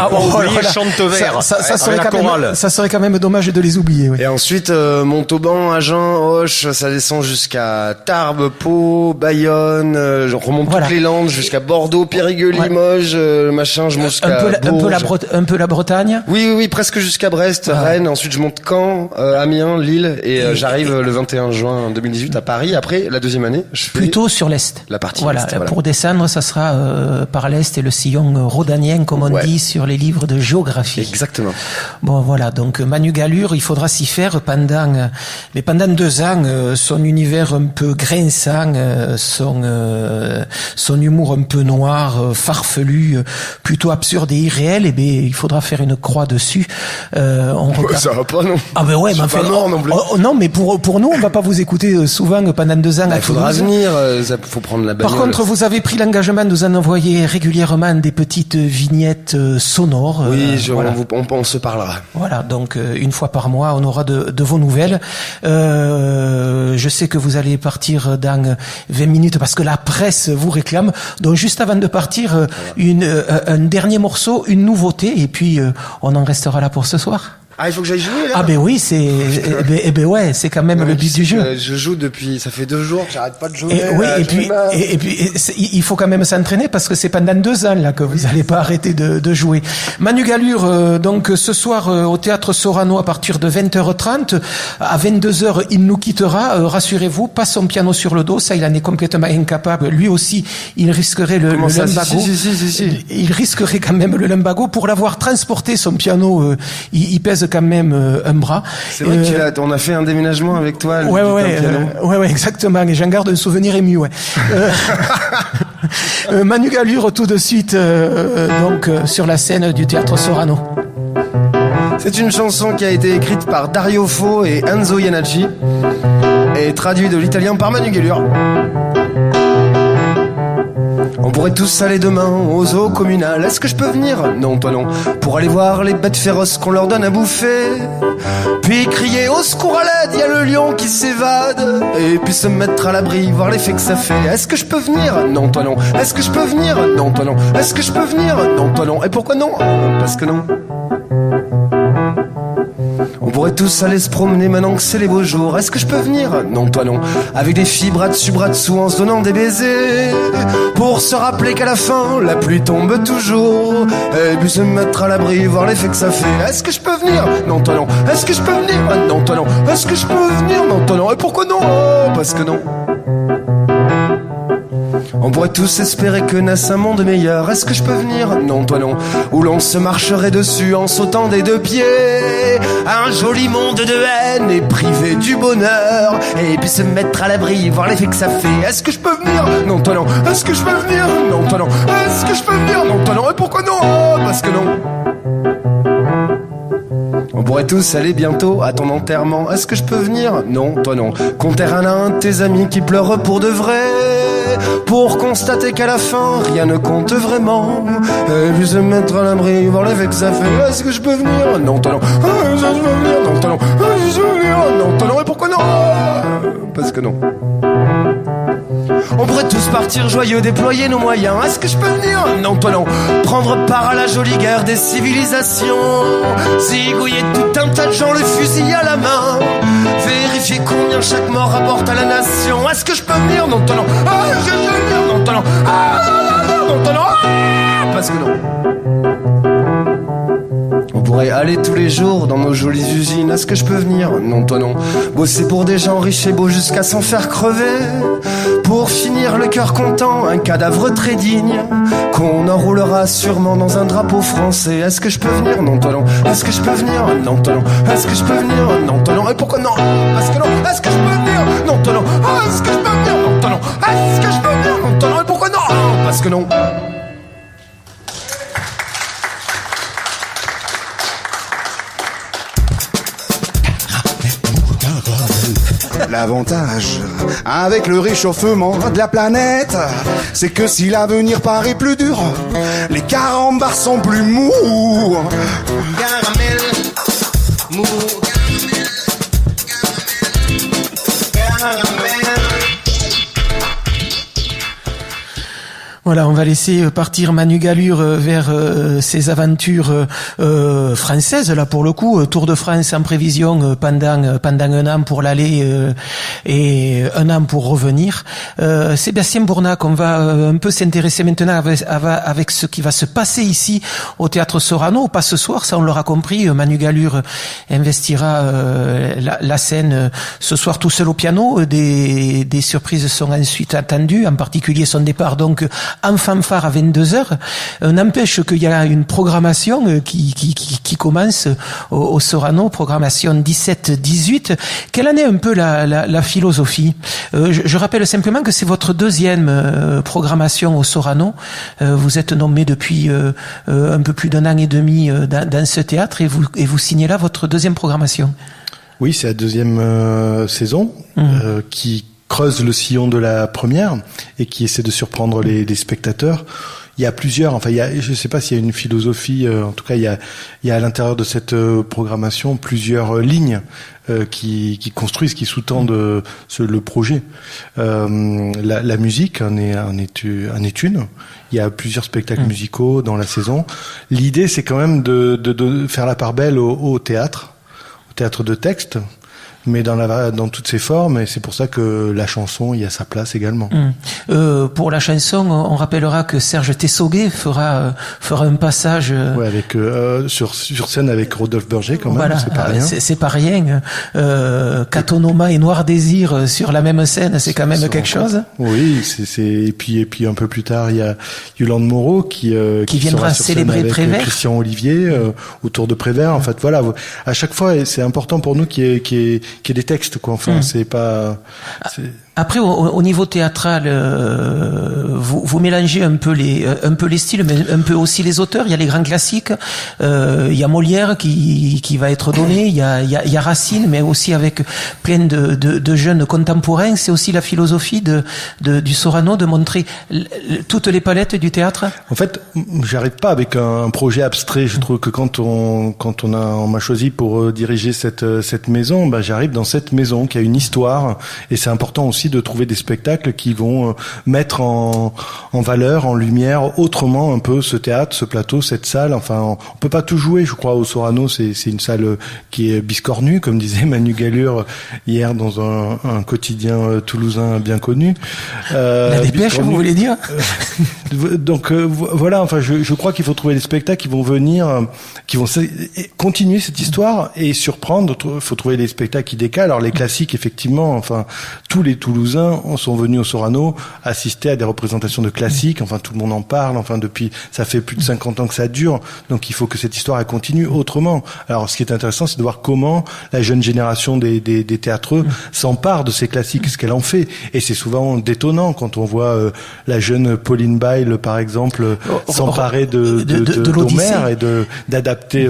Chantevert. Ça serait quand même dommage de les oublier. Oui. Et ensuite, Montauban, Agen, Auch, ça descend jusqu'à Tarbes, Pau, Bayonne, je remonte toutes les Landes jusqu'à Bordeaux, Périgueux, Limoges, machin, je monte jusqu'à Bourges. Un peu la Bretagne. Oui, presque jusqu'à Brest, Rennes. Ensuite, je monte Caen, Amiens, Lille, et j'arrive le 21 juin 2018 à Paris. Après, la deuxième année, je fais plutôt sur l'est. La partie voilà. est, voilà. Pour descendre, ça sera par l'est et le sillon rhodanien, comme on dit sur les livres de géographie. Exactement. Bon, voilà. Donc, Manu Gallure, il faudra s'y faire pendant 2 ans. Son univers un peu grinçant, son humour un peu noir, farfelu, plutôt absurde et irréel. Et il faudra faire une croix dessus. Ça va pas, non? Ah ben ouais, mais enfin, non plus. Non, mais pour nous, on va pas vous écouter souvent pendant 2 ans. Il faudra venir. Faut prendre la bagnole. Par contre, vous avez pris l'engagement de nous en envoyer régulièrement des petites vignettes sonores. Oui, on se parlera. Voilà, donc une fois par mois, on aura de vos nouvelles. Je sais que vous allez partir dans 20 minutes parce que la presse vous réclame. Donc juste avant de partir, un dernier morceau, une nouveauté, et puis on en restera là pour ce soir. Ah, il faut que j'aille jouer, là? Ah, ben oui, ouais, c'est quand même le but du jeu. Je joue ça fait 2 jours que j'arrête pas de jouer. Et puis, il faut quand même s'entraîner parce que c'est pendant 2 ans, là, que vous allez pas arrêter de jouer. Manu Gallure, donc, ce soir, au Théâtre Sorano, à partir de 20h30, à 22h, il nous quittera. Rassurez-vous, pas son piano sur le dos, ça, il en est complètement incapable. Lui aussi, il risquerait le lumbago. Si. Il risquerait quand même le lumbago. Pour l'avoir transporté, son piano, il pèse quand même un bras. C'est vrai on a fait un déménagement avec toi. Ouais, exactement. Et j'en garde un souvenir ému. Ouais. Manu Gallure tout de suite, donc sur la scène du Théâtre Sorano. C'est une chanson qui a été écrite par Dario Fo et Enzo Iannacci et traduite de l'italien par Manu Gallure. On pourrait tous aller demain au zoo communal. Est-ce que je peux venir? Non, toi non. Pour aller voir les bêtes féroces qu'on leur donne à bouffer. Puis crier au secours à l'aide, y a le lion qui s'évade. Et puis se mettre à l'abri, voir l'effet que ça fait. Est-ce que je peux venir? Non, toi non. Est-ce que je peux venir? Non, toi non. Est-ce que je peux venir? Non, toi non. Et pourquoi non? Parce que non. On pourrait tous aller se promener maintenant que c'est les beaux jours. Est-ce que je peux venir? Non, toi non. Avec des filles bras dessus bras dessous en se donnant des baisers. Pour se rappeler qu'à la fin, la pluie tombe toujours. Et puis se mettre à l'abri, voir l'effet que ça fait. Est-ce que je peux venir? Non, toi non. Est-ce que je peux venir? Non, toi non. Est-ce que je peux venir? Non, toi non. Et pourquoi non? Parce que non. On pourrait tous espérer que naisse un monde meilleur. Est-ce que je peux venir? Non, toi non. Où l'on se marcherait dessus en sautant des deux pieds. Un joli monde de haine et privé du bonheur. Et puis se mettre à l'abri, voir l'effet que ça fait. Est-ce que je peux venir? Non, toi non. Est-ce que je peux venir? Non, toi non. Est-ce que je peux venir? Non, toi non. Et pourquoi non? Parce que non. On pourrait tous aller bientôt à ton enterrement. Est-ce que je peux venir? Non, toi non. Compter un à un de tes amis qui pleurent pour de vrai. Pour constater qu'à la fin, rien ne compte vraiment. Et puis se mettre à l'abri, voir l'effet que ça fait. Est-ce que je peux venir? Non, toi non. Est-ce que je peux venir? Non, toi non. Est-ce que je peux venir? Non, toi non. Et pourquoi non? Parce que non. On pourrait tous partir joyeux, déployer nos moyens. Est-ce que je peux venir? Non, toi non. Prendre part à la jolie guerre des civilisations. Zigouiller tout un tas de gens, le fusil à la main. Vérifier combien chaque mort rapporte à la nation. Est-ce que je peux venir? Non, toi non. Est-ce que je peux venir? Non, toi non. Non, toi non. Parce que non. On pourrait aller tous les jours dans nos jolies usines. Est-ce que je peux venir? Non, toi non. Bosser pour des gens riches et beaux jusqu'à s'en faire crever. Pour finir le cœur content, un cadavre très digne qu'on enroulera sûrement dans un drapeau français. Est-ce que je peux venir? Non, toi non. Est-ce que je peux venir? Non, toi non. Est-ce que je peux venir? Non, toi non. Et pourquoi non? Parce que non. Est-ce que je peux venir? Non, toi non. Est-ce que je peux venir? Non, toi non. Est-ce que je peux venir? Non, toi non. Et pourquoi non? Parce que non. L'avantage avec le réchauffement de la planète, c'est que si l'avenir paraît plus dur, les carambars sont plus mous. Caramel, mou, caramel. Voilà, on va laisser partir Manu Gallure vers ses aventures françaises. Là, pour le coup, Tour de France en prévision pendant un an pour l'aller et un an pour revenir. Sébastien Bournac, on va un peu s'intéresser maintenant avec ce qui va se passer ici au Théâtre Sorano. Pas ce soir, ça on l'aura compris. Manu Gallure investira la scène ce soir tout seul au piano. Des surprises sont ensuite attendues, en particulier son départ donc en fanfare à 22h. N'empêche qu'il y a une programmation qui commence au Sorano, programmation 17-18. Quelle en est un peu la philosophie? Je rappelle simplement que c'est votre deuxième programmation au Sorano. Vous êtes nommé depuis un peu plus d'un an et demi dans ce théâtre et vous signez là votre deuxième programmation. Oui, c'est la deuxième saison qui creuse le sillon de la première et qui essaie de surprendre les spectateurs. Il y a plusieurs, je ne sais pas s'il y a une philosophie, en tout cas il y a à l'intérieur de cette programmation plusieurs lignes qui construisent, qui sous-tendent le projet. La musique en est une. Il y a plusieurs spectacles musicaux dans la saison. L'idée, c'est quand même de faire la part belle au théâtre de texte, mais dans toutes ses formes, et c'est pour ça que la chanson y a sa place également. Pour la chanson, on rappellera que Serge Tessoguet fera un passage avec sur scène avec Rodolphe Berger quand même. Voilà, c'est pas rien. C'est pas rien. Catonoma et Noir Désir sur la même scène, c'est quand même quelque chose. Oui, et puis un peu plus tard, il y a Yolande Moreau qui viendra célébrer Prévert. Christian Olivier autour de Prévert. En fait, voilà, à chaque fois, et c'est important pour nous qu'il y ait qu'il y ait des textes, quoi. Enfin, c'est pas. Après, au niveau théâtral, vous mélangez un peu les styles, mais un peu aussi les auteurs. Il y a les grands classiques. Il y a Molière qui va être donné. Il y a Racine, mais aussi avec plein de jeunes contemporains. C'est aussi la philosophie du Sorano de montrer toutes les palettes du théâtre. En fait, j'arrive pas avec un projet abstrait. Je trouve que quand on m'a choisi pour diriger cette maison, j'arrive dans cette maison qui a une histoire, et c'est important aussi de trouver des spectacles qui vont mettre en valeur, en lumière autrement un peu ce théâtre, ce plateau, cette salle. Enfin, on peut pas tout jouer, je crois, au Sorano. C'est une salle qui est biscornue, comme disait Manu Gallure hier dans un quotidien toulousain bien connu. La Dépêche, vous voulez dire? Donc voilà. Enfin, je crois qu'il faut trouver des spectacles qui vont venir, qui vont continuer cette histoire et surprendre. Il faut trouver des spectacles qui décalent. Alors les classiques, effectivement. Enfin, tous les Toulousains sont venus au Sorano assister à des représentations de classiques. Enfin, tout le monde en parle. Enfin, depuis, ça fait plus de 50 ans que ça dure. Donc, il faut que cette histoire elle continue autrement. Alors, ce qui est intéressant, c'est de voir comment la jeune génération des théâtreux s'empare de ces classiques, ce qu'elle en fait. Et c'est souvent détonnant quand on voit la jeune Pauline Bayle, par exemple, s'emparer d'Homère et d'adapter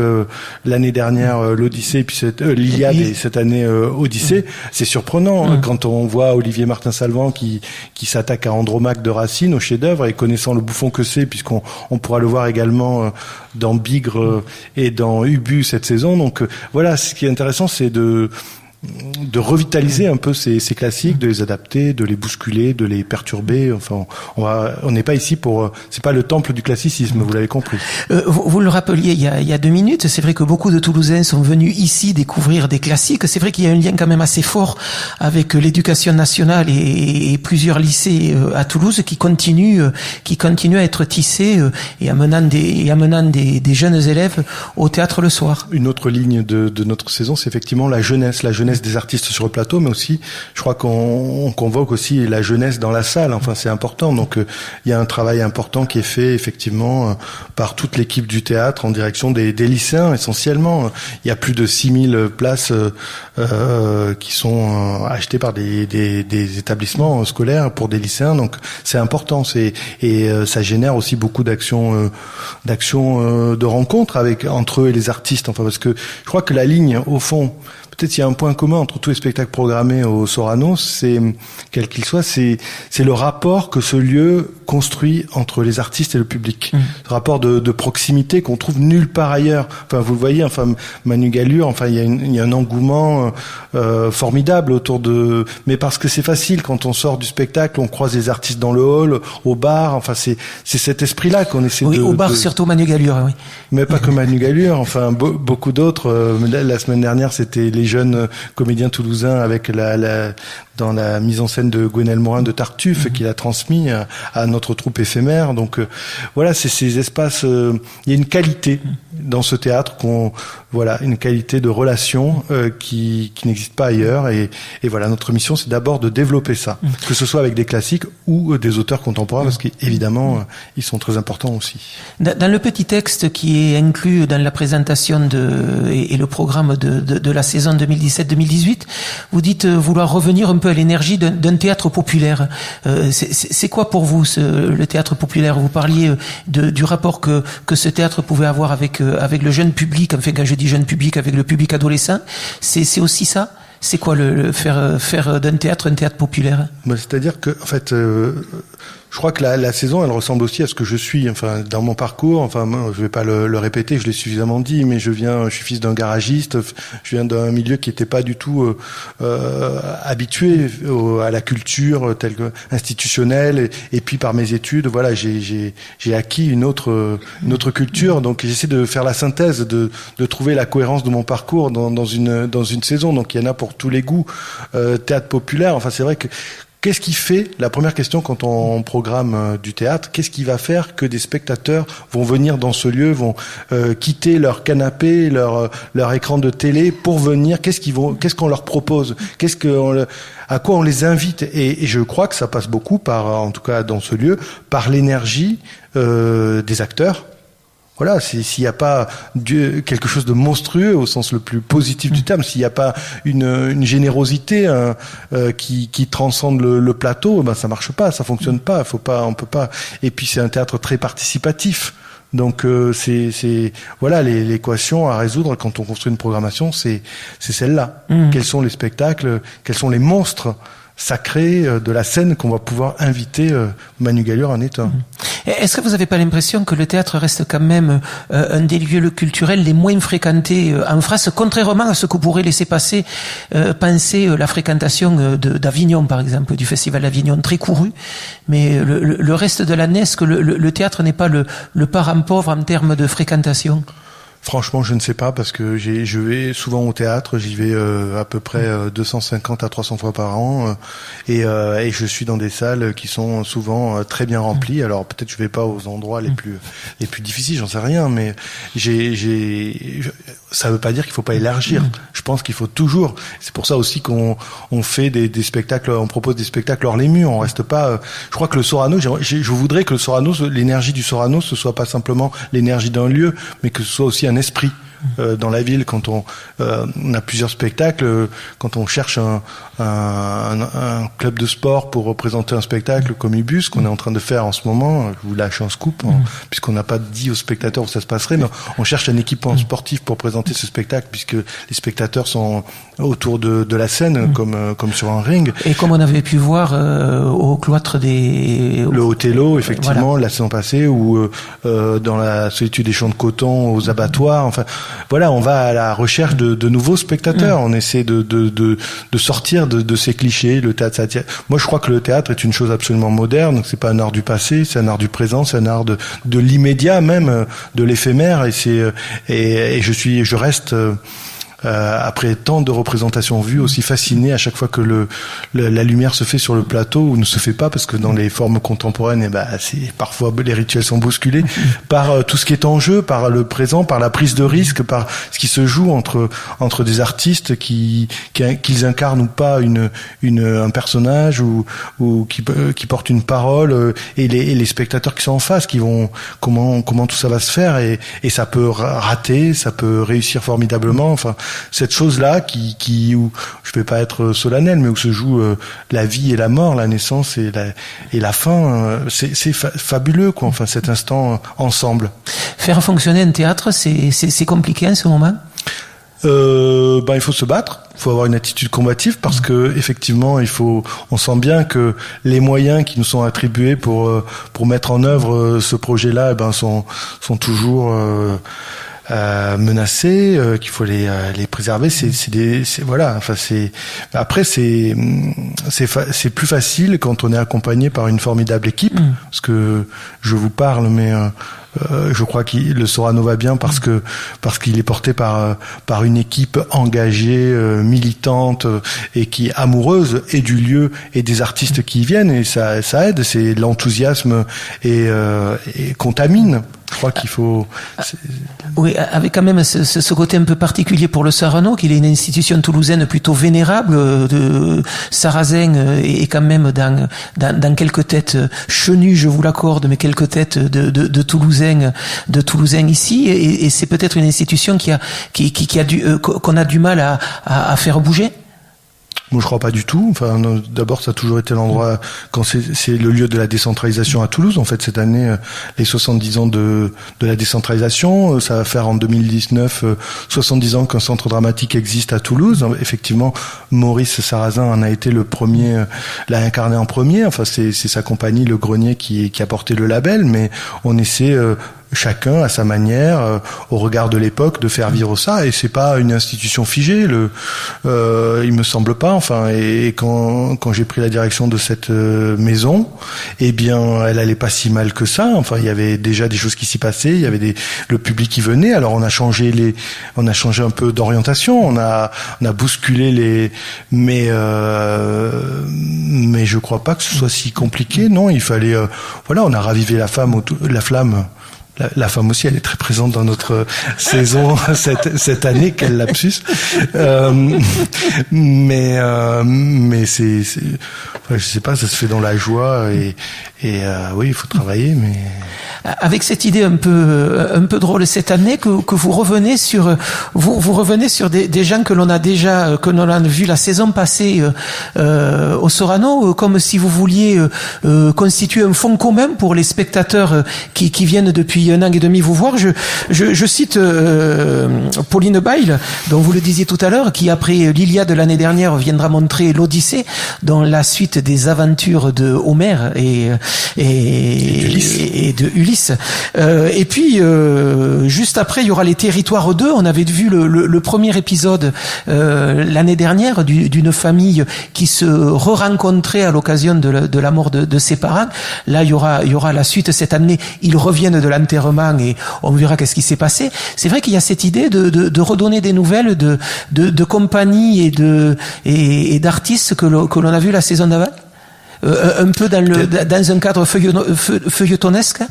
l'année dernière l'Odyssée, puis l'Iliade et cette année Odyssée. C'est surprenant quand on voit Olivier Martin-Salvant qui s'attaque à Andromaque de Racine, au chef-d'œuvre, et connaissant le bouffon que c'est, puisqu'on pourra le voir également dans Bigre et dans Ubu cette saison. Donc voilà, ce qui est intéressant, c'est de revitaliser un peu ces classiques, de les adapter, de les bousculer, de les perturber. Enfin, on n'est pas ici c'est pas le temple du classicisme, vous l'avez compris. Vous le rappeliez il y a 2 minutes, c'est vrai que beaucoup de Toulousains sont venus ici découvrir des classiques. C'est vrai qu'il y a un lien quand même assez fort avec l'éducation nationale et plusieurs lycées à Toulouse qui continuent à être tissés et amenant des jeunes élèves au théâtre le soir. Une autre ligne de notre saison, c'est effectivement la jeunesse des artistes sur le plateau, mais aussi, je crois qu'on convoque aussi la jeunesse dans la salle. Enfin, c'est important. Donc, il y a un travail important qui est fait, effectivement, par toute l'équipe du théâtre en direction des lycéens, essentiellement. Il y a plus de 6000 places qui sont achetées par des établissements scolaires pour des lycéens. Donc, c'est important. Et ça génère aussi beaucoup d'actions de rencontres entre eux et les artistes. Enfin, parce que je crois que la ligne, au fond, peut-être il y a un point commun entre tous les spectacles programmés au Sorano, c'est, quel qu'il soit, c'est le rapport que ce lieu construit entre les artistes et le public. Ce rapport de proximité qu'on trouve nulle part ailleurs. Enfin, vous le voyez, enfin, Manu Gallure, enfin, il y a un engouement formidable autour de... Mais parce que c'est facile, quand on sort du spectacle, on croise les artistes dans le hall, au bar, enfin, c'est cet esprit-là qu'on essaie de... Oui, au bar, surtout Manu Gallure, oui. Mais pas que Manu Gallure, enfin, beaucoup d'autres. La semaine dernière, c'était les jeunes comédiens toulousains avec dans la mise en scène de Gwenelle Morin de Tartuffe qu'il a transmis à notre troupe éphémère. Donc voilà, c'est ces espaces. Il y a une qualité dans ce théâtre une qualité de relation qui n'existe pas ailleurs. Et voilà, notre mission, c'est d'abord de développer ça, que ce soit avec des classiques ou des auteurs contemporains, parce qu'évidemment, ils sont très importants aussi. Dans le petit texte qui est inclus dans la présentation et le programme de la saison 2017-2018, vous dites vouloir revenir un peu à l'énergie d'un théâtre populaire. C'est quoi pour vous le théâtre populaire? Vous parliez du rapport que ce théâtre pouvait avoir avec le jeune public. Enfin, quand je dis jeune public, avec le public adolescent, c'est aussi ça? C'est quoi le faire d'un théâtre un théâtre populaire? C'est-à-dire que, en fait, je crois que la saison, elle ressemble aussi à ce que je suis. Enfin, dans mon parcours, enfin, je vais pas le répéter, je l'ai suffisamment dit, mais je suis fils d'un garagiste. Je viens d'un milieu qui était pas du tout habitué à la culture telle que institutionnelle. Et puis par mes études, voilà, j'ai acquis une autre culture. Donc j'essaie de faire la synthèse, de trouver la cohérence de mon parcours dans une saison. Donc il y en a pour tous les goûts. Théâtre populaire. Enfin, c'est vrai que qu'est-ce qui fait, la première question quand on programme du théâtre, qu'est-ce qui va faire que des spectateurs vont venir dans ce lieu, vont quitter leur canapé, leur écran de télé pour venir, qu'est-ce qu'on leur propose, à quoi on les invite, et je crois que ça passe beaucoup par, en tout cas dans ce lieu, par l'énergie des acteurs. voilà, s'il n'y a pas quelque chose de monstrueux au sens le plus positif du terme, s'il n'y a pas une générosité qui transcende le plateau, ben ça marche pas, ça fonctionne pas, on peut pas. Et puis c'est un théâtre très participatif. Donc c'est voilà l'équation à résoudre quand on construit une programmation, c'est celle-là. Quels sont les spectacles, quels sont les monstres sacré de la scène qu'on va pouvoir inviter Manu Gallure en état. Est-ce que vous n'avez pas l'impression que le théâtre reste quand même un des lieux culturels les moins fréquentés en France, contrairement à ce que pourrait laisser penser la fréquentation d'Avignon, par exemple, du Festival d'Avignon, très couru, mais le reste de l'année, est-ce que le théâtre n'est pas le parent pauvre en termes de fréquentation ? Franchement, je ne sais pas parce que je vais souvent au théâtre, j'y vais à peu près 250 à 300 fois par an et je suis dans des salles qui sont souvent très bien remplies. Alors peut-être je vais pas aux endroits les plus difficiles, j'en sais rien, mais ça veut pas dire qu'il faut pas élargir. Je pense qu'il faut toujours. C'est pour ça aussi qu'on fait des spectacles, on propose des spectacles hors les murs. On reste pas. Je crois que le Sorano, je voudrais que le Sorano, l'énergie du Sorano, ce soit pas simplement l'énergie d'un lieu, mais que ce soit aussi un esprit dans la ville. Quand on a plusieurs spectacles, quand on cherche un club de sport pour représenter un spectacle comme Ibus, qu'on est en train de faire en ce moment, je vous lâche un scoop, puisqu'on n'a pas dit aux spectateurs où ça se passerait, mais on cherche un équipement sportif pour présenter ce spectacle, puisque les spectateurs sont autour de la scène, comme sur un ring. Et comme on avait pu voir au cloître le Othello, effectivement, voilà. La saison passée, ou dans la solitude des champs de coton, aux abattoirs, enfin, voilà, on va à la recherche de nouveaux spectateurs. On essaie de sortir de ces clichés. Le théâtre, moi, je crois que le théâtre est une chose absolument moderne. C'est pas un art du passé, c'est un art du présent, c'est un art de l'immédiat même, de l'éphémère. Et je reste après tant de représentations vues, aussi fasciné à chaque fois que la lumière se fait sur le plateau, ou ne se fait pas, parce que dans les formes contemporaines, c'est parfois les rituels sont bousculés par tout ce qui est en jeu, par le présent, par la prise de risque, par ce qui se joue entre des artistes qu'ils incarnent ou pas un personnage ou qui portent une parole, et les spectateurs qui sont en face, qui vont comment tout ça va se faire, et ça peut rater, ça peut réussir formidablement. Enfin, cette chose-là où je vais pas être solennel, mais où se joue la vie et la mort, la naissance et la fin, c'est fabuleux, quoi. Enfin, cet instant ensemble. Faire fonctionner un théâtre, c'est compliqué en ce moment. Il faut se battre, il faut avoir une attitude combative, parce que effectivement on sent bien que les moyens qui nous sont attribués pour mettre en œuvre ce projet-là, sont toujours menacés, qu'il faut les préserver. Après c'est plus facile quand on est accompagné par une formidable équipe, parce que je vous parle, mais je crois que le Sorano va bien parce qu'il est porté par une équipe engagée, militante, et qui est amoureuse et du lieu et des artistes qui y viennent, et ça aide. C'est l'enthousiasme et contamine. Je crois qu'il faut. Oui, avec quand même ce côté un peu particulier pour le Sorano, qu'il est une institution toulousaine plutôt vénérable, de Sarrazin, et quand même dans quelques têtes chenues, je vous l'accorde, mais quelques têtes de Toulousains ici, et c'est peut-être une institution qu'on a du mal à faire bouger. Moi, je crois pas du tout. Enfin, d'abord, ça a toujours été l'endroit, quand c'est le lieu de la décentralisation à Toulouse. En fait, cette année, les 70 ans de la décentralisation, ça va faire en 2019 70 ans qu'un centre dramatique existe à Toulouse. Effectivement, Maurice Sarrazin en a été le premier, l'a incarné en premier. Enfin, c'est sa compagnie, Le Grenier, qui a porté le label, mais on essaie, chacun à sa manière, au regard de l'époque, de faire vivre ça. Et c'est pas une institution figée, il me semble pas. Enfin, et quand j'ai pris la direction de cette maison, eh bien, elle allait pas si mal que ça. Enfin, il y avait déjà des choses qui s'y passaient, il y avait le public qui venait. Alors on a changé un peu d'orientation, on a bousculé mais je crois pas que ce soit si compliqué. Non, il fallait, on a ravivé la flamme. La femme aussi, elle est très présente dans notre saison cette année. Quel lapsus. Mais je sais pas, ça se fait dans la joie, et oui, il faut travailler, mais. avec cette idée un peu drôle cette année que vous revenez sur des gens que l'on a vu la saison passée au Sorano, comme si vous vouliez constituer un fonds commun pour les spectateurs qui viennent depuis 1 an et demi vous voir. Je cite Pauline Bayle, dont vous le disiez tout à l'heure, qui après l'Iliade l'année dernière viendra montrer l'Odyssée, dans la suite des aventures de Homère et de Ulysse. Et puis juste après, il y aura les Territoires 2. On avait vu le premier épisode l'année dernière d'une famille qui se re-rencontrait à l'occasion de la mort de ses parents. Là, il y aura la suite cette année. Ils reviennent de l'enterrement et on verra qu'est-ce qui s'est passé. C'est vrai qu'il y a cette idée de redonner des nouvelles de compagnies et d'artistes que l'on a vu la saison d'avant, un peu dans un cadre feuilletonesque.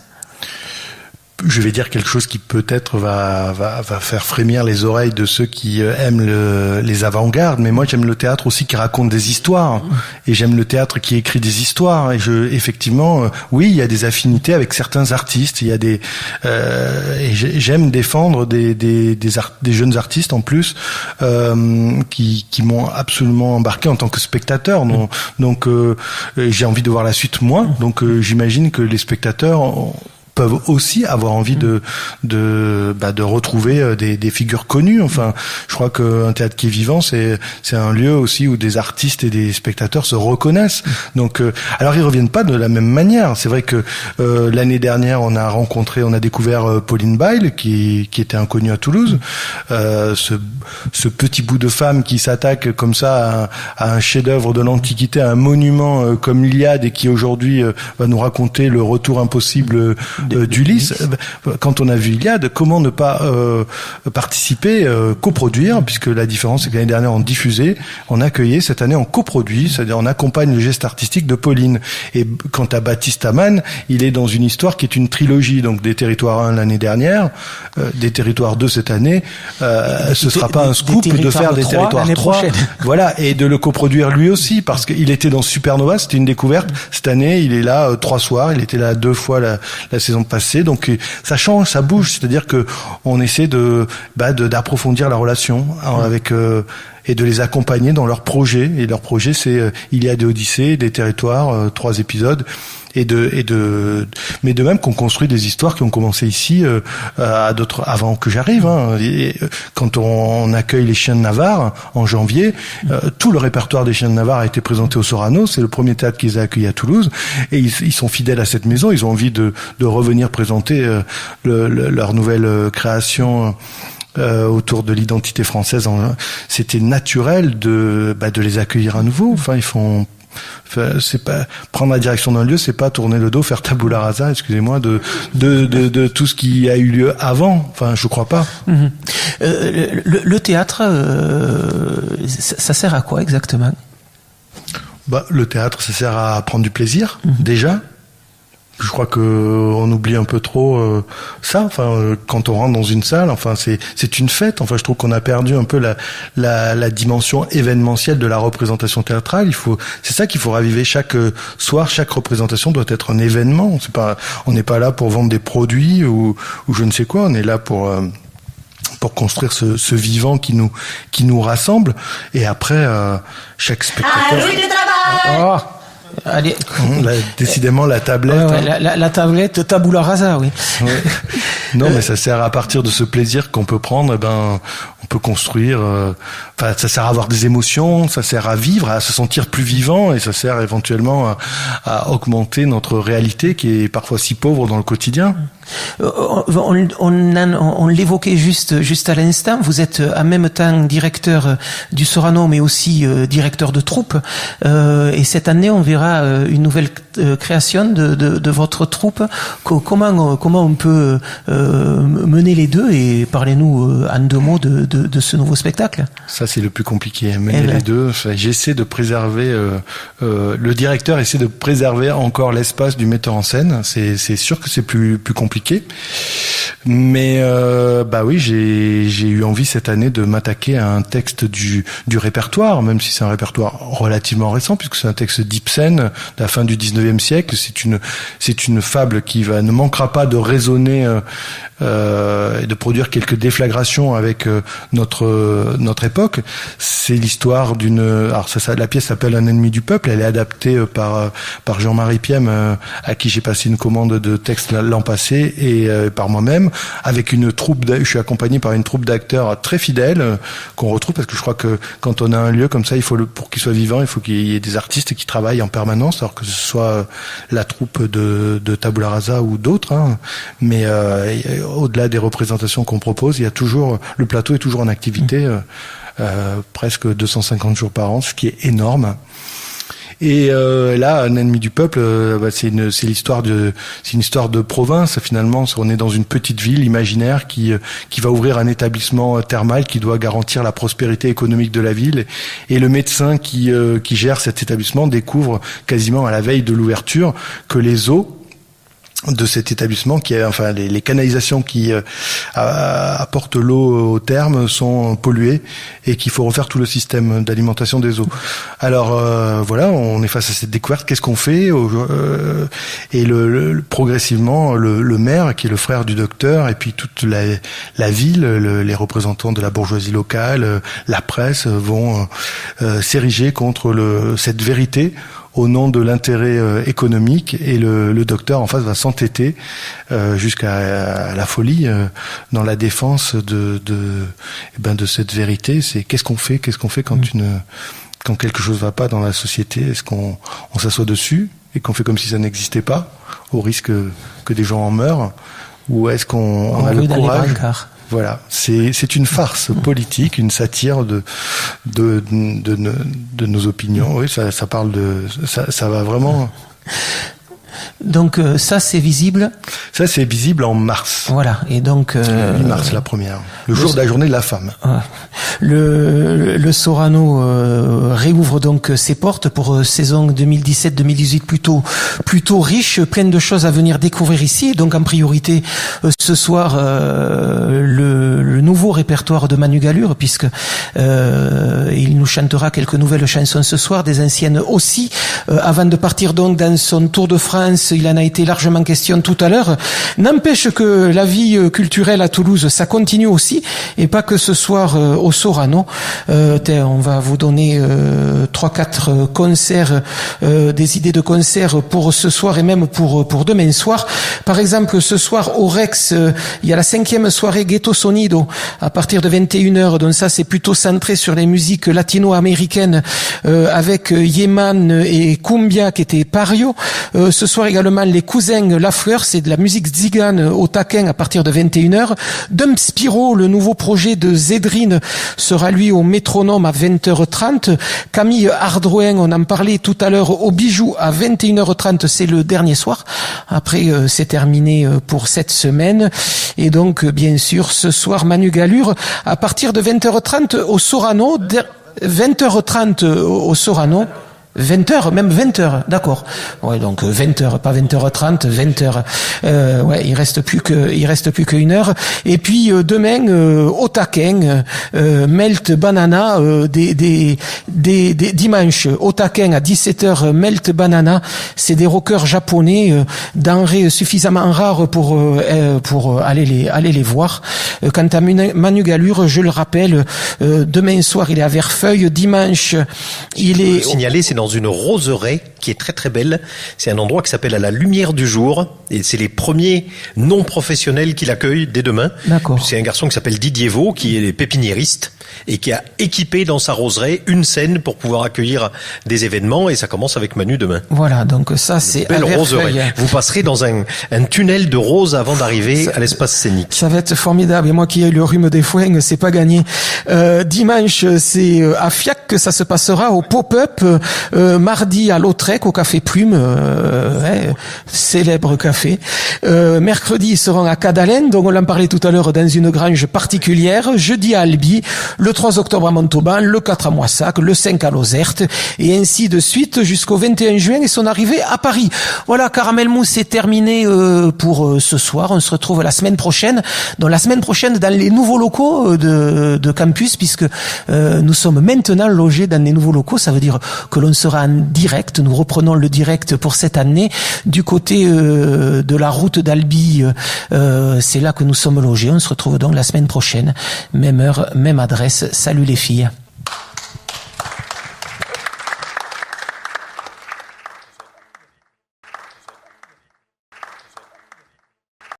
Je vais dire quelque chose qui peut-être va faire frémir les oreilles de ceux qui aiment les avant-gardes, mais moi j'aime le théâtre aussi qui raconte des histoires, et j'aime le théâtre qui écrit des histoires, et effectivement, oui, il y a des affinités avec certains artistes, il y a et j'aime défendre des jeunes artistes en plus, qui m'ont absolument embarqué en tant que spectateur, donc j'ai envie de voir la suite moi, donc j'imagine que les spectateurs peuvent aussi avoir envie de retrouver des figures connues. Enfin, je crois qu'un théâtre qui est vivant, c'est un lieu aussi où des artistes et des spectateurs se reconnaissent. Donc, alors ils reviennent pas de la même manière. C'est vrai que l'année dernière, on a découvert Pauline Bayle, qui était inconnue à Toulouse. Ce petit bout de femme qui s'attaque comme ça à un chef-d'œuvre de l'Antiquité, à un monument comme l'Iliade, et qui aujourd'hui va nous raconter le retour impossible d'Ulysse. Quand on a vu Iliade, comment ne pas participer, coproduire, puisque la différence c'est que l'année dernière on diffusait, on accueillait, cette année on coproduit, c'est-à-dire on accompagne le geste artistique de Pauline. Et quant à Baptiste Amann, il est dans une histoire qui est une trilogie, donc des Territoires 1 l'année dernière, des Territoires 2 cette année, ce sera pas un scoop de faire des Territoires 3, voilà, et de le coproduire lui aussi, parce qu'il était dans Supernova, c'était une découverte. Cette année, il est là 3 soirs, il était là 2 fois la saison passée, donc ça change, ça bouge, c'est-à-dire que on essaie d'approfondir la relation avec et de les accompagner dans leurs projets, et leur projet c'est Iliade et Odyssée, des Territoires, 3 épisodes, mais de même qu'on construit des histoires qui ont commencé ici à d'autres avant que j'arrive. Quand on accueille les Chiens de Navarre en janvier, tout le répertoire des Chiens de Navarre a été présenté au Sorano. C'est le premier théâtre qu'ils ont accueilli à Toulouse, et ils sont fidèles à cette maison. Ils ont envie de revenir présenter leur nouvelle création. Autour de l'identité française, c'était naturel de les accueillir à nouveau. Enfin, c'est pas prendre la direction d'un lieu, c'est pas tourner le dos, faire tabula rasa, excusez-moi, de tout ce qui a eu lieu avant. Enfin, je crois pas. Le théâtre, ça sert à quoi exactement? Le théâtre, ça sert à prendre du plaisir, déjà. Je crois que on oublie un peu trop ça. Enfin, quand on rentre dans une salle, enfin c'est une fête. Enfin, je trouve qu'on a perdu un peu la dimension événementielle de la représentation théâtrale. C'est ça qu'il faut raviver chaque soir. Chaque représentation doit être un événement. On n'est pas là pour vendre des produits ou je ne sais quoi. On est là pour construire ce vivant qui nous rassemble. Et après, chaque spectateur. Allez. Décidément la tablette. La tablette tabula rasa, oui. Ouais. Non, mais ça sert à partir de ce plaisir qu'on peut prendre, on peut construire. Ça sert à avoir des émotions, ça sert à vivre, à se sentir plus vivant, et ça sert éventuellement à augmenter notre réalité qui est parfois si pauvre dans le quotidien. On l'évoquait juste à l'instant. Vous êtes en même temps directeur du Sorano, mais aussi directeur de troupe. Et cette année, on verra une nouvelle création de votre troupe. Comment on peut mener les deux, et parlez-nous en 2 mots de ce nouveau spectacle. Ça, c'est le plus compliqué, mener les deux. J'essaie de préserver, le directeur essaie de préserver encore l'espace du metteur en scène. C'est sûr que c'est plus compliqué. Mais bah oui, j'ai eu envie cette année de m'attaquer à un texte du répertoire, même si c'est un répertoire relativement récent, puisque c'est un texte d'Ibsen de la fin du 19e siècle. C'est une fable qui ne manquera pas de résonner et de produire quelques déflagrations avec notre époque. C'est l'histoire la pièce s'appelle Un ennemi du peuple. Elle est adaptée par Jean-Marie Piem, à qui j'ai passé une commande de texte l'an passé, et par moi-même, avec une troupe. Je suis accompagné par une troupe d'acteurs très fidèles qu'on retrouve, parce que je crois que quand on a un lieu comme ça, pour qu'il soit vivant, il faut qu'il y ait des artistes qui travaillent en permanence, alors que ce soit la troupe de Tabula Rasa ou d'autres, hein. Mais au-delà des représentations qu'on propose, il y a toujours, le plateau est toujours en activité, presque 250 jours par an, ce qui est énorme. Et là, Un ennemi du peuple, c'est une histoire de province finalement. On est dans une petite ville imaginaire qui va ouvrir un établissement thermal qui doit garantir la prospérité économique de la ville. Et le médecin qui gère cet établissement découvre quasiment à la veille de l'ouverture que les eaux de cet établissement, les canalisations qui apportent l'eau au terme sont polluées, et qu'il faut refaire tout le système d'alimentation des eaux. Alors voilà, on est face à cette découverte. Qu'est-ce qu'on fait? Et progressivement, le maire, qui est le frère du docteur, et puis toute la ville, les représentants de la bourgeoisie locale, la presse, vont s'ériger contre cette vérité au nom de l'intérêt économique, et le docteur en face va s'entêter jusqu'à la folie dans la défense de cette vérité. C'est qu'est-ce qu'on fait quand quelque chose va pas dans la société? Est-ce qu'on s'assoit dessus et qu'on fait comme si ça n'existait pas, au risque que des gens en meurent, ou est-ce qu'on a le courage? Voilà, c'est une farce politique, une satire de nos opinions. Oui, ça parle ça va vraiment. Donc ça, c'est visible. Ça, c'est visible en mars. Voilà, et donc 8 mars, la première, le jour de la journée de la femme. Le Sorano réouvre donc ses portes pour saison 2017-2018 plutôt riche, plein de choses à venir découvrir ici. Donc en priorité ce soir le nouveau répertoire de Manu Gallure, puisque il nous chantera quelques nouvelles chansons ce soir, des anciennes aussi, avant de partir donc dans son tour de France. Il en a été largement question tout à l'heure. N'empêche que la vie culturelle à Toulouse, ça continue aussi, et pas que ce soir au Sorano. On va vous donner 3-4 concerts, des idées de concerts pour ce soir et même pour demain soir. Par exemple, ce soir au Rex, il y a la 5e soirée Ghetto Sonido à partir de 21h. Donc ça, c'est plutôt centré sur les musiques latino-américaines, avec Yeman et Cumbia qui était Pario. Ce soir également les cousins Lafleur, c'est de la musique zigane au taquin à partir de 21h. Dump Spiro, le nouveau projet de Zedrine, sera lui au métronome à 20h30. Camille Ardrouin, on en parlait tout à l'heure, au Bijou à 21h30, c'est le dernier soir. Après, c'est terminé pour cette semaine. Et donc, bien sûr, ce soir, Manu Gallure à partir de 20h30 au Sorano. 20h30 au Sorano. 20h, même 20h, d'accord. Ouais, donc 20h, pas 20h30, 20h. Ouais, il reste plus qu'une heure. Et puis demain au taquin, Melt Banana, des dimanches au taquin à 17h, Melt Banana, c'est des rockers japonais, denrées suffisamment rares pour aller les voir. Quant à Manu Gallure, je le rappelle, demain soir il est à Verfeuille, dimanche il est. Signaler, c'est dans une roseraie qui est très très belle. C'est un endroit qui s'appelle À la lumière du jour, et c'est les premiers non professionnels qui l'accueillent dès demain. D'accord. C'est un garçon qui s'appelle Didier Vaux, qui est pépiniériste et qui a équipé dans sa roseraie une scène pour pouvoir accueillir des événements, et ça commence avec Manu demain. Voilà, donc ça c'est belle roseraie. Vous passerez dans un tunnel de roses avant d'arriver à l'espace scénique. Ça va être formidable, et moi qui ai le rhume des foins, c'est pas gagné. Dimanche, c'est à Fiac que ça se passera, au pop-up. Mardi à Lautrec au Café Plume, célèbre café. Mercredi ils seront à Cadalen, donc on en parlait tout à l'heure, dans une grange particulière. Jeudi à Albi, le 3 octobre à Montauban, le 4 à Moissac, le 5 à Lozerte, et ainsi de suite jusqu'au 21 juin et son arrivée à Paris. Voilà, Caramel Mousse est terminé pour ce soir. On se retrouve la semaine prochaine. Donc la semaine prochaine dans les nouveaux locaux de campus, puisque nous sommes maintenant logés dans les nouveaux locaux. Ça veut dire que l'on sera en direct. Nous reprenons le direct pour cette année du côté de la route d'Albi. C'est là que nous sommes logés. On se retrouve donc la semaine prochaine. Même heure, même adresse. Salut les filles.